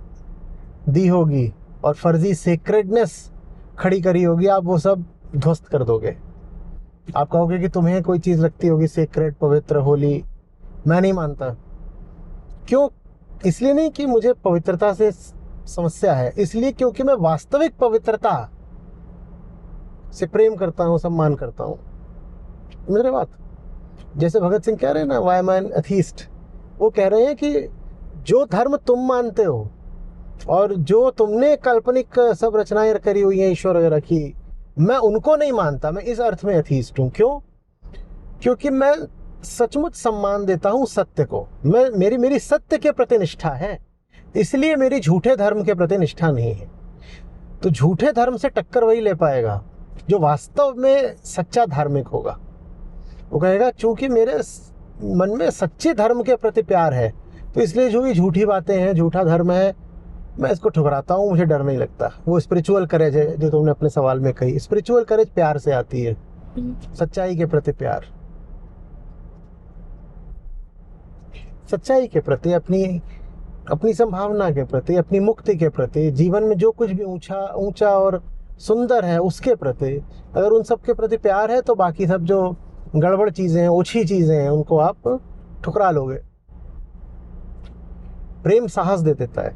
दी होगी और फर्जी सेक्रेडनेस खड़ी करी होगी, आप वो सब ध्वस्त कर दोगे। आप कहोगे कि तुम्हें कोई चीज़ लगती होगी सेक्रेड, पवित्र, होली, मैं नहीं मानता। क्यों? इसलिए नहीं कि मुझे पवित्रता से समस्या है, इसलिए क्योंकि मैं वास्तविक पवित्रता से प्रेम करता हूँ, सम्मान करता हूँ। मेरे बात जैसे भगत सिंह कह रहे हैं ना, वाई एम एन एथीस्ट, वो कह रहे हैं कि जो धर्म तुम मानते हो और जो तुमने काल्पनिक सब रचनाएं करी हुई हैं ईश्वर वगैरह की, मैं उनको नहीं मानता। मैं इस अर्थ में एथीस्ट हूँ। क्यों? क्योंकि मैं सचमुच सम्मान देता हूँ सत्य को। मेरी सत्य के प्रति निष्ठा है, इसलिए मेरी झूठे धर्म के प्रति निष्ठा नहीं है। तो झूठे धर्म से टक्कर वही ले पाएगा जो वास्तव में सच्चा धार्मिक होगा। वो कहेगा चूंकि मेरे मन में सच्चे धर्म के प्रति प्यार है, तो इसलिए जो भी झूठी बातें हैं, झूठा धर्म है, मैं इसको ठुकराता हूँ, मुझे डर नहीं लगता। वो स्पिरिचुअल करेज है जो तुमने अपने सवाल में कही। स्पिरिचुअल करेज प्यार से आती है, सच्चाई के प्रति प्यार, सच्चाई के प्रति, अपनी संभावना के प्रति, अपनी मुक्ति के प्रति, जीवन में जो कुछ भी ऊंचा और सुंदर है उसके प्रति। अगर उन सब के प्रति प्यार है तो बाकी सब जो गड़बड़ चीजें हैं, ओछी चीजें हैं, उनको आप ठुकरा लोगे। प्रेम साहस दे देता है।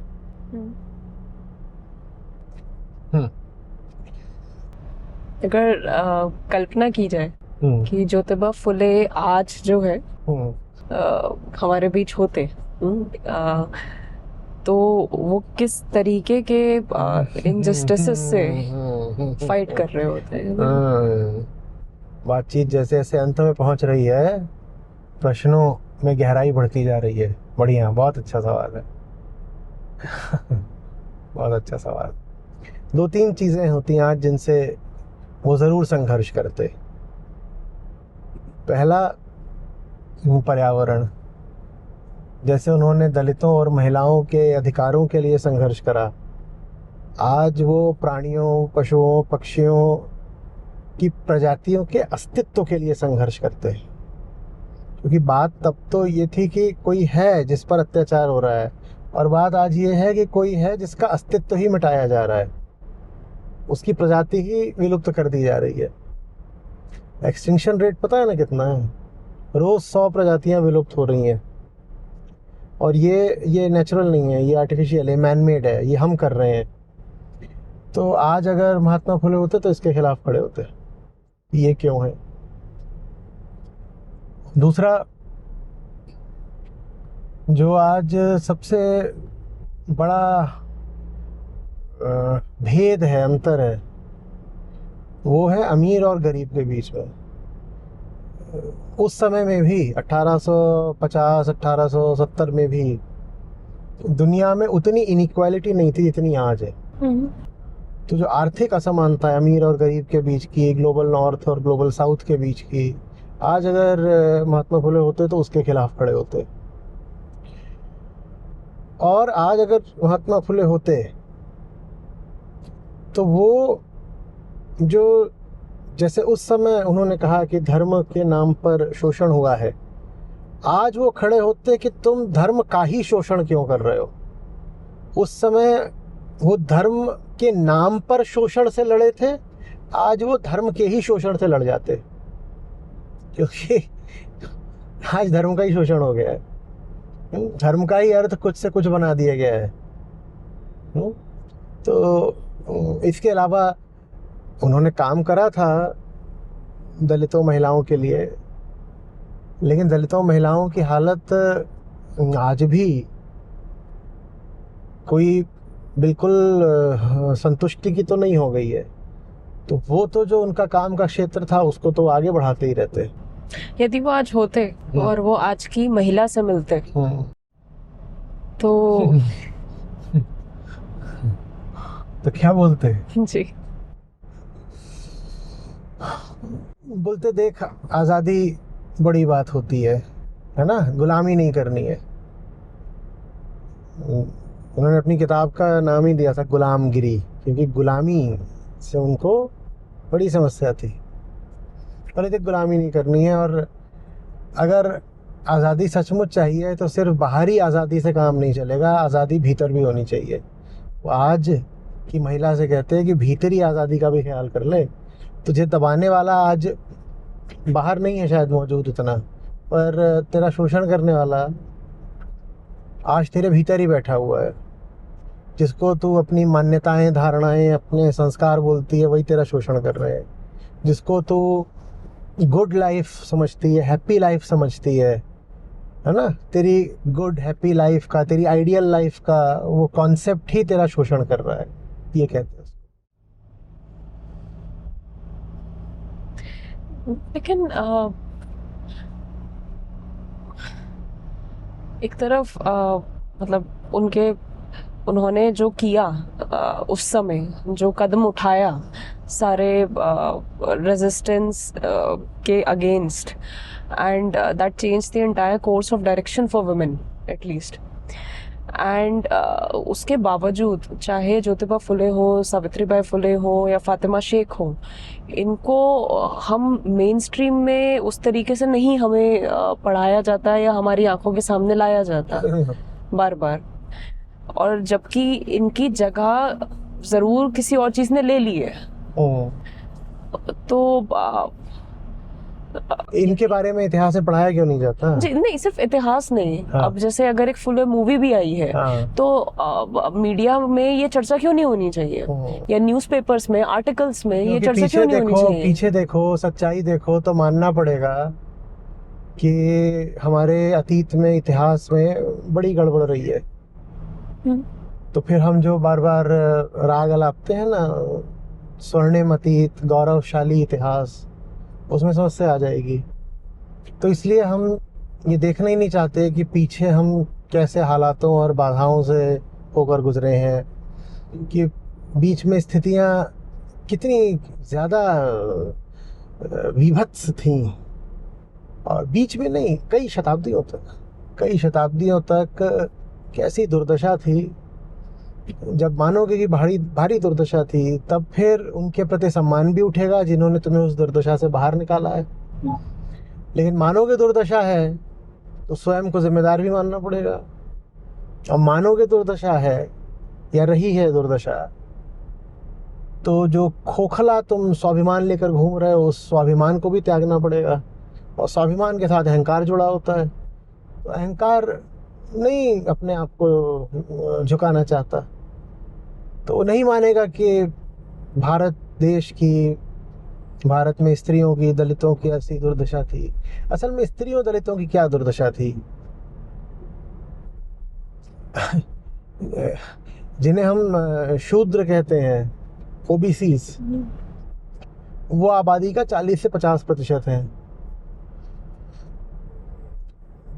अगर कल्पना की जाए कि ज्योतिबा फुले आज जो है हमारे बीच होते, तो वो किस तरीके के इनजस्टिसेस से फाइट कर रहे होते हैं। बातचीत जैसे जैसे अंत में पहुंच रही है, प्रश्नों में गहराई बढ़ती जा रही है। बढ़िया, बहुत अच्छा सवाल है। बहुत अच्छा सवाल। 2-3 चीजें होती हैं आज जिनसे वो जरूर संघर्ष करते। पहला, पर्यावरण। जैसे उन्होंने दलितों और महिलाओं के अधिकारों के लिए संघर्ष करा, आज वो प्राणियों, पशुओं, पक्षियों की प्रजातियों के अस्तित्व के लिए संघर्ष करते हैं। क्योंकि बात तब तो ये थी कि कोई है जिस पर अत्याचार हो रहा है, और बात आज ये है कि कोई है जिसका अस्तित्व ही मिटाया जा रहा है, उसकी प्रजाति ही विलुप्त कर दी जा रही है। एक्सटिंक्शन रेट पता है ना कितना है? रोज 100 प्रजातियां विलुप्त हो रही हैं। और ये नेचुरल नहीं है, ये आर्टिफिशियल है, मैन मेड है, ये हम कर रहे हैं। तो आज अगर महात्मा फुले होते तो इसके खिलाफ खड़े होते। ये क्यों है? दूसरा, जो आज सबसे बड़ा भेद है, अंतर है, वो है अमीर और गरीब के बीच में। उस समय में भी 1850 1870 में भी दुनिया में उतनी इनइक्वालिटी नहीं थी जितनी आज है। तो जो आर्थिक असमानता है अमीर और गरीब के बीच की, ग्लोबल नॉर्थ और ग्लोबल साउथ के बीच की, आज अगर महात्मा फुले होते तो उसके खिलाफ खड़े होते। और आज अगर महात्मा फुले होते तो वो जो, जैसे उस समय उन्होंने कहा कि धर्म के नाम पर शोषण हुआ है, आज वो खड़े होते कि तुम धर्म का ही शोषण क्यों कर रहे हो। उस समय वो धर्म के नाम पर शोषण से लड़े थे, आज वो धर्म के ही शोषण से लड़ जाते, क्योंकि आज धर्म का ही शोषण हो गया है। धर्म का ही अर्थ कुछ से कुछ बना दिया गया है। तो इसके अलावा उन्होंने काम करा था दलितों महिलाओं के लिए, लेकिन दलितों महिलाओं की हालत आज भी कोई बिल्कुल संतुष्टि की तो नहीं हो गई है। तो वो तो जो उनका काम का क्षेत्र था उसको तो आगे बढ़ाते ही रहते। यदि वो आज होते और वो आज की महिला से मिलते तो तो क्या बोलते? जी, बोलते देख, आज़ादी बड़ी बात होती है ना, गुलामी नहीं करनी है। उन्होंने अपनी किताब का नाम ही दिया था गुलामगिरी, क्योंकि गुलामी से उनको बड़ी समस्या थी। और ये गुलामी नहीं करनी है। और अगर आज़ादी सचमुच चाहिए तो सिर्फ बाहरी आज़ादी से काम नहीं चलेगा, आज़ादी भीतर भी होनी चाहिए। वो आज की महिला से कहते हैं कि भीतरी आज़ादी का भी ख्याल कर ले। तुझे दबाने वाला आज बाहर नहीं है शायद मौजूद उतना, पर तेरा शोषण करने वाला आज तेरे भीतर ही बैठा हुआ है। जिसको तू अपनी मान्यताएं, धारणाएं, अपने संस्कार बोलती है, वही तेरा शोषण कर रहे हैं। जिसको तू गुड लाइफ समझती है, हैप्पी लाइफ समझती है ना, तेरी गुड हैप्पी लाइफ का, तेरी आइडियल लाइफ का वो कॉन्सेप्ट ही तेरा शोषण कर रहा है, ये कहते हैं। लेकिन एक तरफ मतलब उन्होंने जो किया उस समय, जो कदम उठाया सारे रेजिस्टेंस के against, and that change the entire course of direction for women at least. And उसके बावजूद चाहे ज्योतिबा फुले हो, सावित्रीबाई फुले हो या फातिमा शेख हो, इनको हम मेन स्ट्रीम में उस तरीके से नहीं हमें पढ़ाया जाता है या हमारी आंखों के सामने लाया जाता बार बार। और जबकि इनकी जगह जरूर किसी और चीज ने ले ली है। तो इनके बारे में इतिहास में पढ़ाया क्यों नहीं जाता? जी नहीं, सिर्फ इतिहास नहीं। हाँ। अब जैसे अगर एक फुले मूवी भी आई है, हाँ। तो मीडिया में ये चर्चा क्यों नहीं होनी चाहिए, या न्यूज़पेपर्स में, आर्टिकल्स में ये चर्चा क्यों नहीं होनी चाहिए? पीछे देखो, सच्चाई देखो तो मानना पड़ेगा कि हमारे अतीत में, इतिहास में बड़ी गड़बड़ रही है। तो फिर हम जो बार बार राग अलापते हैं ना, स्वर्णिम अतीत, गौरवशाली इतिहास, उसमें समस्या आ जाएगी। तो इसलिए हम ये देखना ही नहीं चाहते कि पीछे हम कैसे हालातों और बाधाओं से होकर गुजरे हैं, कि बीच में स्थितियाँ कितनी ज़्यादा विभत्स थीं, और बीच में नहीं, कई शताब्दियों तक कैसी दुर्दशा थी। जब मानोगे कि भारी दुर्दशा थी, तब फिर उनके प्रति सम्मान भी उठेगा जिन्होंने तुम्हें उस दुर्दशा से बाहर निकाला है। लेकिन मानोगे दुर्दशा है तो स्वयं को जिम्मेदार भी मानना पड़ेगा। और मानोगे दुर्दशा है या रही है दुर्दशा, तो जो खोखला तुम स्वाभिमान लेकर घूम रहे हो, उस स्वाभिमान को भी त्यागना पड़ेगा। और स्वाभिमान के साथ अहंकार जुड़ा होता है। तो अहंकार नहीं अपने आप को झुकाना चाहता, तो वो नहीं मानेगा कि भारत में स्त्रियों की, दलितों की ऐसी दुर्दशा थी। असल में स्त्रियों दलितों की क्या दुर्दशा थी? जिन्हें हम शूद्र कहते हैं, ओबीसीज, वो आबादी का 40 से 50% है।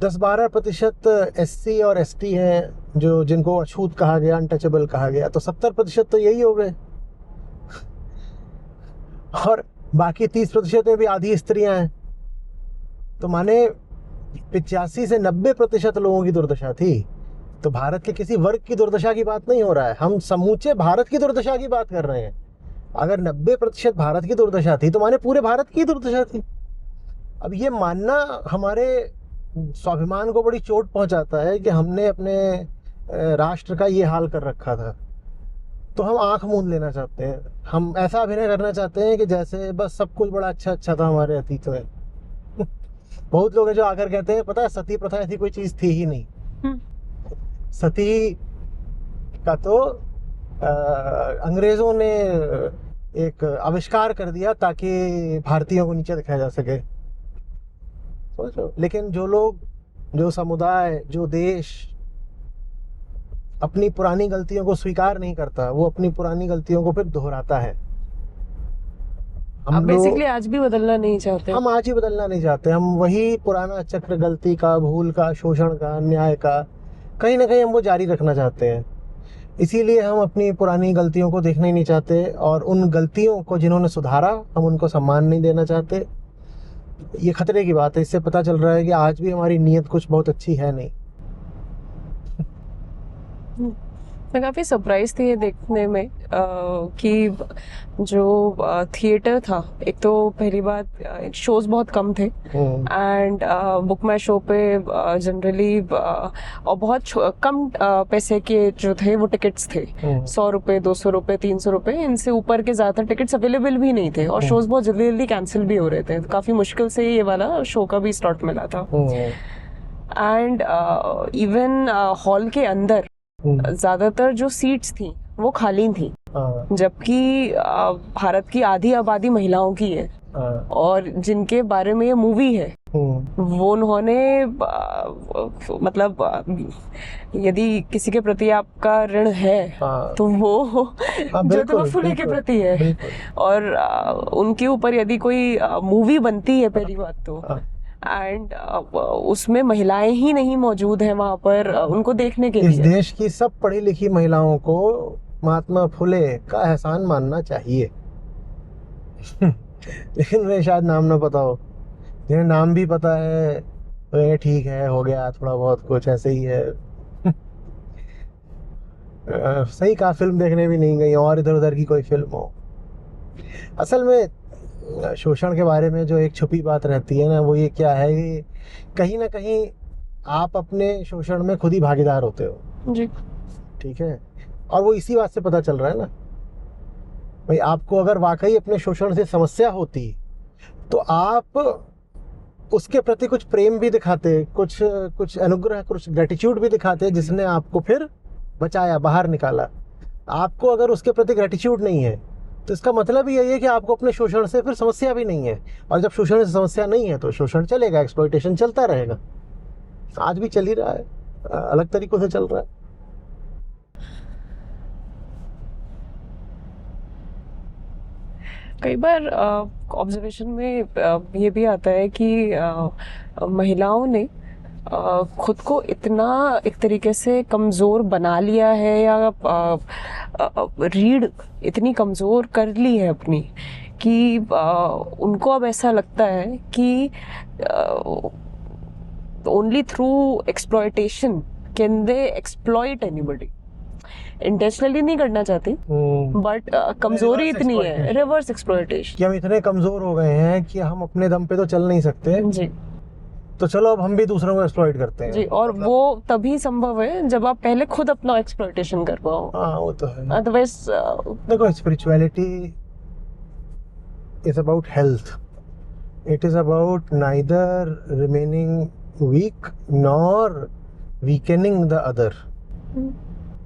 10-12% एससी और एसटी हैं, जिनको अछूत कहा गया, अनटचेबल कहा गया। तो 70% तो यही हो गए। और बाकी 30% में भी आधी स्त्रियां हैं। तो माने 85 से 90% लोगों की दुर्दशा थी। तो भारत के किसी वर्ग की दुर्दशा की बात नहीं हो रहा है, हम समूचे भारत की दुर्दशा की बात कर रहे हैं। अगर 90% भारत की दुर्दशा थी, तो माने पूरे भारत की दुर्दशा थी। अब ये मानना हमारे स्वाभिमान को बड़ी चोट पहुंचाता है कि हमने अपने राष्ट्र का ये हाल कर रखा था। तो हम आंख मूंद लेना चाहते हैं, हम ऐसा अभिनय करना चाहते हैं कि जैसे बस सब कुछ बड़ा अच्छा था हमारे अतीत में। बहुत लोग हैं जो आकर कहते हैं, पता है, सती प्रथा ऐसी कोई चीज थी ही नहीं। सती का तो अंग्रेजों ने एक आविष्कार कर दिया ताकि भारतीयों को नीचे दिखाया जा सके। लेकिन जो लोग, जो समुदाय, जो देश अपनी पुरानी गलतियों को स्वीकार नहीं करता, वो अपनी पुरानी गलतियों को फिर दोहराता है। हम बेसिकली आज भी बदलना नहीं चाहते। हम आज ही बदलना नहीं चाहते। हम वही पुराना चक्र, गलती का, भूल का, शोषण का, अन्याय का, कहीं ना कहीं हम वो जारी रखना चाहते हैं। इसीलिए हम अपनी पुरानी गलतियों को देखना ही नहीं चाहते, और उन गलतियों को जिन्होंने सुधारा, हम उनको सम्मान नहीं देना चाहते। ये खतरे की बात है। इससे पता चल रहा है कि आज भी हमारी नीयत कुछ बहुत अच्छी है नहीं। मैं काफ़ी सरप्राइज थी ये देखने में कि जो थिएटर था, एक तो पहली बात शोज बहुत कम थे, एंड बुक माई शो पे जनरली और बहुत कम पैसे के जो थे वो टिकट्स थे। 100 रुपये, 200 रुपये, 300 रुपये, इनसे ऊपर के ज़्यादातर टिकट्स अवेलेबल भी नहीं थे, और शोज बहुत जल्दी जल्दी कैंसिल भी हो रहे थे। काफ़ी मुश्किल से ये वाला शो का भी स्लॉट मिला था। एंड इवन हॉल के अंदर ज्यादातर जो सीट्स थी वो खाली थी, जबकि भारत की आधी आबादी महिलाओं की है, और जिनके बारे में ये मूवी है वो उन्होंने मतलब यदि किसी के प्रति आपका ऋण है तो वो ज्योतिबा फुले के प्रति है। और उनके ऊपर यदि कोई मूवी बनती है, पहली बात तो एंड उसमें महिलाएं ही नहीं मौजूद हैं वहां पर उनको देखने के इस लिए। देश की सब पढ़ी लिखी महिलाओं को महात्मा फुले का एहसान मानना चाहिए। लेकिन उन्हें शायद नाम ना पता हो, जिन्हें नाम भी पता है तो ये ठीक है, हो गया थोड़ा बहुत कुछ ऐसे ही है। सही कहा, फिल्म देखने भी नहीं गई और इधर उधर की कोई फिल्म हो। असल में शोषण के बारे में जो एक छुपी बात रहती है ना, वो ये क्या है कि कहीं ना कहीं आप अपने शोषण में खुद ही भागीदार होते हो। जी। ठीक है, और वो इसी बात से पता चल रहा है ना भाई, आपको अगर वाकई अपने शोषण से समस्या होती तो आप उसके प्रति कुछ प्रेम भी दिखाते, कुछ अनुग्रह, कुछ ग्रेटिट्यूड भी दिखाते, जिसने आपको फिर बचाया, बाहर निकाला। आपको अगर उसके प्रति ग्रेटिट्यूड नहीं है तो इसका मतलब ही यही है कि आपको अपने शोषण से फिर समस्या भी नहीं है, और जब शोषण से समस्या नहीं है तो शोषण चलेगा, एक्सप्लॉइटेशन चलता रहेगा। आज भी चल ही रहा है, अलग तरीकों से चल रहा है। कई बार ऑब्जर्वेशन में ये भी आता है कि महिलाओं ने खुद को इतना एक तरीके से कमज़ोर बना लिया है, या रीढ़ इतनी कमज़ोर कर ली है अपनी कि उनको अब ऐसा लगता है कि only through exploitation can they exploit anybody. Intentionally नहीं करना चाहती, बट कमजोरी इतनी है, रिवर्स एक्सप्लॉयटेशन, कि हम इतने कमजोर हो गए हैं कि हम अपने दम पे तो चल नहीं सकते जी। तो चलो अब हम भी दूसरों को एक्सप्लॉइट करते हैं जी, और वो तभी संभव है जब आप पहले खुद अपना एक्सप्लॉयटेशन कर पाओ। हाँ, वो तो है। अदरवाइज देखो, spirituality is about health, it is about neither remaining weak nor weakening the other.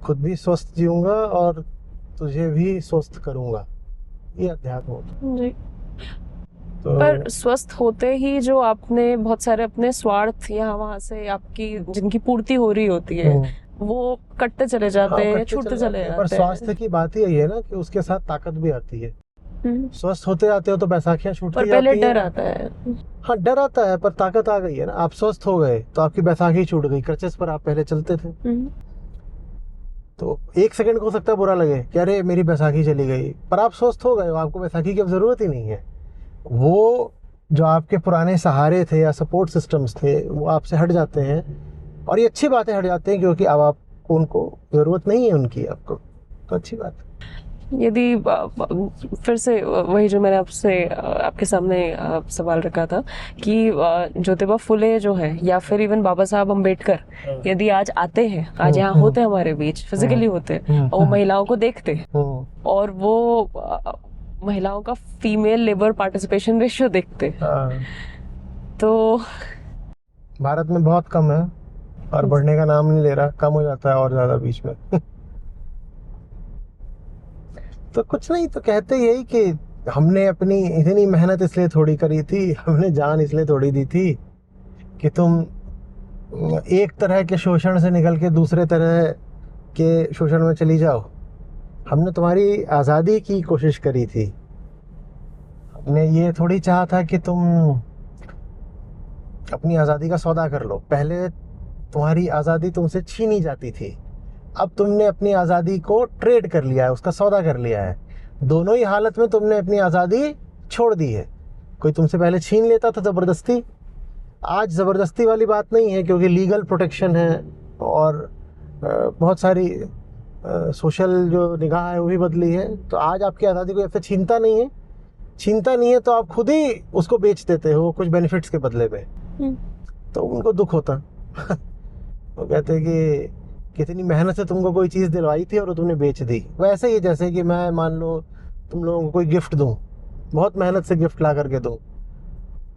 खुद भी स्वस्थ जीऊंगा और तुझे भी स्वस्थ करूंगा, ये अध्यात्म होता है। जी। तो पर स्वस्थ होते ही जो आपने बहुत सारे अपने स्वार्थ यहाँ वहां से आपकी जिनकी पूर्ति हो रही होती है वो कटते चले जाते हैं, छूटते चले जाते हैं। पर स्वास्थ्य की बात ही यही है ना कि उसके साथ ताकत भी आती है। स्वस्थ होते जाते हो तो बैसाखियां छूटती पर जाती पहले हैं। डर आता है। हाँ, डर आता है, पर ताकत आ गई है ना। आप स्वस्थ हो गए तो आपकी बैसाखी छूट गई, क्रचेस पर आप पहले चलते थे तो एक सेकंड को हो सकता है बुरा लगे कि अरे मेरी बैसाखी चली गई, पर आप स्वस्थ हो गए, आपको बैसाखी की अब जरूरत ही नहीं है। वो जो आपके पुराने सहारे थे या सपोर्ट सिस्टम्स थे वो आपसे हट जाते हैं, और ये अच्छी बातें हट जाते हैं क्योंकि अब आपको उनको जरूरत नहीं है उनकी, आपको तो अच्छी बात है। यदि फिर से वही जो मैंने आपसे आपके सामने सवाल रखा था कि ज्योतिबा फुले जो है या फिर इवन बाबा साहब अम्बेडकर यदि आज आते हैं, आज यहाँ होते हमारे बीच, फिजिकली होते और वो महिलाओं को देखते और वो महिलाओं का फीमेल लेबर पार्टिसिपेशन रेशियो देखते तो भारत में बहुत कम है और बढ़ने का नाम नहीं ले रहा, कम हो जाता है और ज्यादा बीच में। तो कुछ नहीं, तो कहते यही कि हमने अपनी इतनी मेहनत इसलिए थोड़ी करी थी, हमने जान इसलिए थोड़ी दी थी कि तुम एक तरह के शोषण से निकल के दूसरे तरह के शोषण में चली जाओ। हमने तुम्हारी आज़ादी की कोशिश करी थी, हमने ये थोड़ी चाहा था कि तुम अपनी आज़ादी का सौदा कर लो। पहले तुम्हारी आज़ादी तुमसे छीनी जाती थी, अब तुमने अपनी आज़ादी को ट्रेड कर लिया है, उसका सौदा कर लिया है। दोनों ही हालत में तुमने अपनी आज़ादी छोड़ दी है। कोई तुमसे पहले छीन लेता था ज़बरदस्ती, आज ज़बरदस्ती वाली बात नहीं है क्योंकि लीगल प्रोटेक्शन है और बहुत सारी सोशल जो निगाह है वो भी बदली है। तो आज आपकी आज़ादी को ऐसे छीनता नहीं है तो आप खुद ही उसको बेच देते हो कुछ बेनिफिट्स के बदले में। तो उनको दुख होता। वो कहते कि कितनी मेहनत से तुमको कोई चीज़ दिलवाई थी और तुमने बेच दी। वैसे ही जैसे कि मैं मान लो तुम लोगों को कोई गिफ्ट दूं, बहुत मेहनत से गिफ्ट ला करके दूं,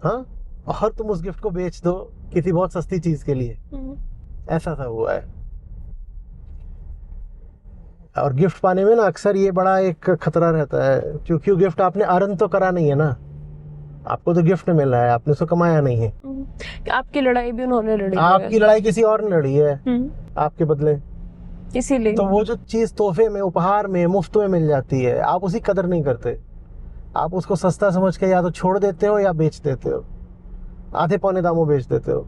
हाँ, और तुम उस गिफ्ट को बेच दो किसी बहुत सस्ती चीज़ के लिए। ऐसा सा हुआ है। और गिफ्ट पाने में ना अक्सर ये बड़ा एक खतरा रहता है क्योंकि गिफ्ट आपने अर्न तो करा नहीं है ना, आपको तो गिफ्ट मिला है, आपने उसको कमाया नहीं है। आपकी लड़ाई भी उन्होंने लड़ी है, आपकी लड़ाई किसी और ने लड़ी है आपके बदले, इसीलिए तो वो जो चीज तोहफे में, उपहार में, मुफ्त में मिल जाती है, आप उसकी कदर नहीं करते। आप उसको सस्ता समझ के या तो छोड़ देते हो या बेच देते हो। आधे पौने दामों बेच देते हो।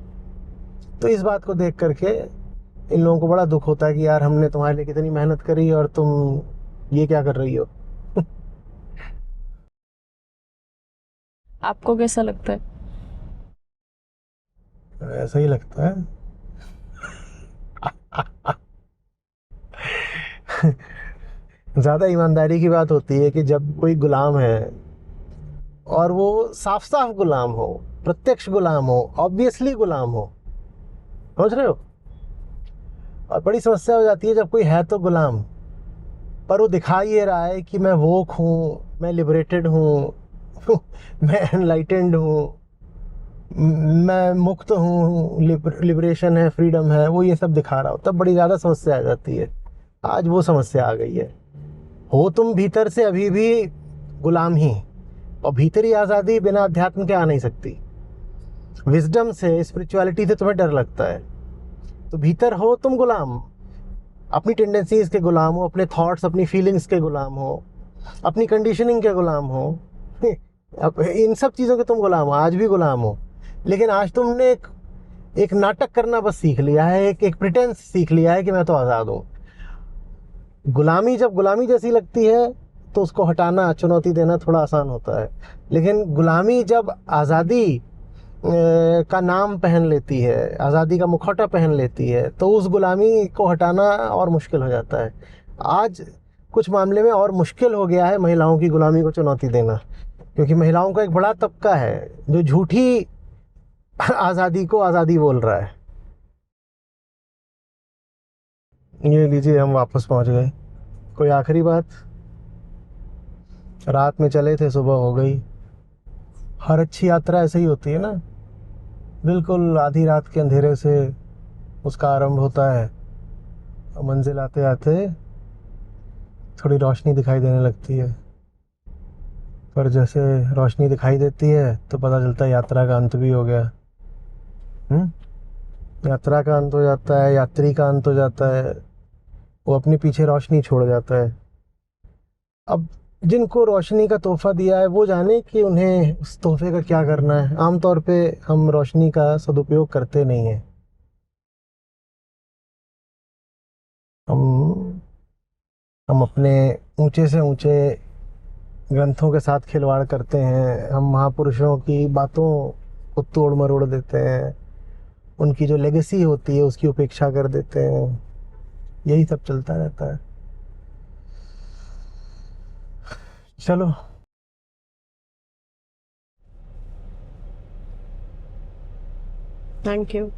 तो इस बात को देख करके इन लोगों को बड़ा दुख होता है कि यार हमने तुम्हारे लिए कितनी मेहनत करी और तुम ये क्या कर रही हो। आपको कैसा लगता है? ऐसा ही लगता है। ज़्यादा ईमानदारी की बात होती है कि जब कोई गुलाम है और वो साफ साफ गुलाम हो, प्रत्यक्ष गुलाम हो, ऑब्वियसली गुलाम हो, समझ रहे हो। और बड़ी समस्या हो जाती है जब कोई है तो गुलाम, पर वो दिखा ये रहा है कि मैं वोक हूँ, मैं लिबरेटेड हूँ, मैं एनलाइटेंड हूँ, मैं मुक्त हूँ, लिबरेशन है, फ्रीडम है, वो ये सब दिखा रहा हो, तब बड़ी ज़्यादा समस्या आ जाती है। आज वो समस्या आ गई है। हो तुम भीतर से अभी भी गुलाम ही, और भीतरी आज़ादी बिना अध्यात्म के आ नहीं सकती। विजडम से, स्पिरिचुअलिटी से तुम्हें डर लगता है, तो भीतर हो तुम गुलाम, अपनी टेंडेंसीज के गुलाम हो, अपने थॉट्स, अपनी फीलिंग्स के गुलाम हो, अपनी कंडीशनिंग के गुलाम हो। अब इन सब चीज़ों के तुम गुलाम हो, आज भी गुलाम हो। लेकिन आज तुमने एक नाटक करना बस सीख लिया है, एक प्रिटेंस सीख लिया है कि मैं तो आज़ाद हूँ। गुलामी जब गुलामी जैसी लगती है तो उसको हटाना, चुनौती देना थोड़ा आसान होता है। लेकिन गुलामी जब आज़ादी का नाम पहन लेती है, आज़ादी का मुखौटा पहन लेती है, तो उस गुलामी को हटाना और मुश्किल हो जाता है। आज कुछ मामले में और मुश्किल हो गया है महिलाओं की गुलामी को चुनौती देना, क्योंकि महिलाओं का एक बड़ा तबका है जो झूठी आज़ादी को आज़ादी बोल रहा है। ये लीजिए, हम वापस पहुंच गए। कोई आखिरी बात? रात में चले थे, सुबह हो गई। हर अच्छी यात्रा ऐसे ही होती है ना, बिल्कुल आधी रात के अंधेरे से उसका आरंभ होता है, मंजिल आते आते थोड़ी रोशनी दिखाई देने लगती है। पर जैसे रोशनी दिखाई देती है तो पता चलता है यात्रा का अंत भी हो गया। यात्रा का अंत हो जाता है, यात्री का अंत हो जाता है, वो अपने पीछे रोशनी छोड़ जाता है। अब जिनको रोशनी का तोहफा दिया है वो जाने कि उन्हें उस तोहफे का क्या करना है। आमतौर पे हम रोशनी का सदुपयोग करते नहीं हैं। हम अपने ऊंचे से ऊंचे ग्रंथों के साथ खिलवाड़ करते हैं, हम महापुरुषों की बातों को तोड़ मरोड़ देते हैं, उनकी जो लेगेसी होती है उसकी उपेक्षा कर देते हैं। यही सब चलता रहता है। चलो, थैंक यू।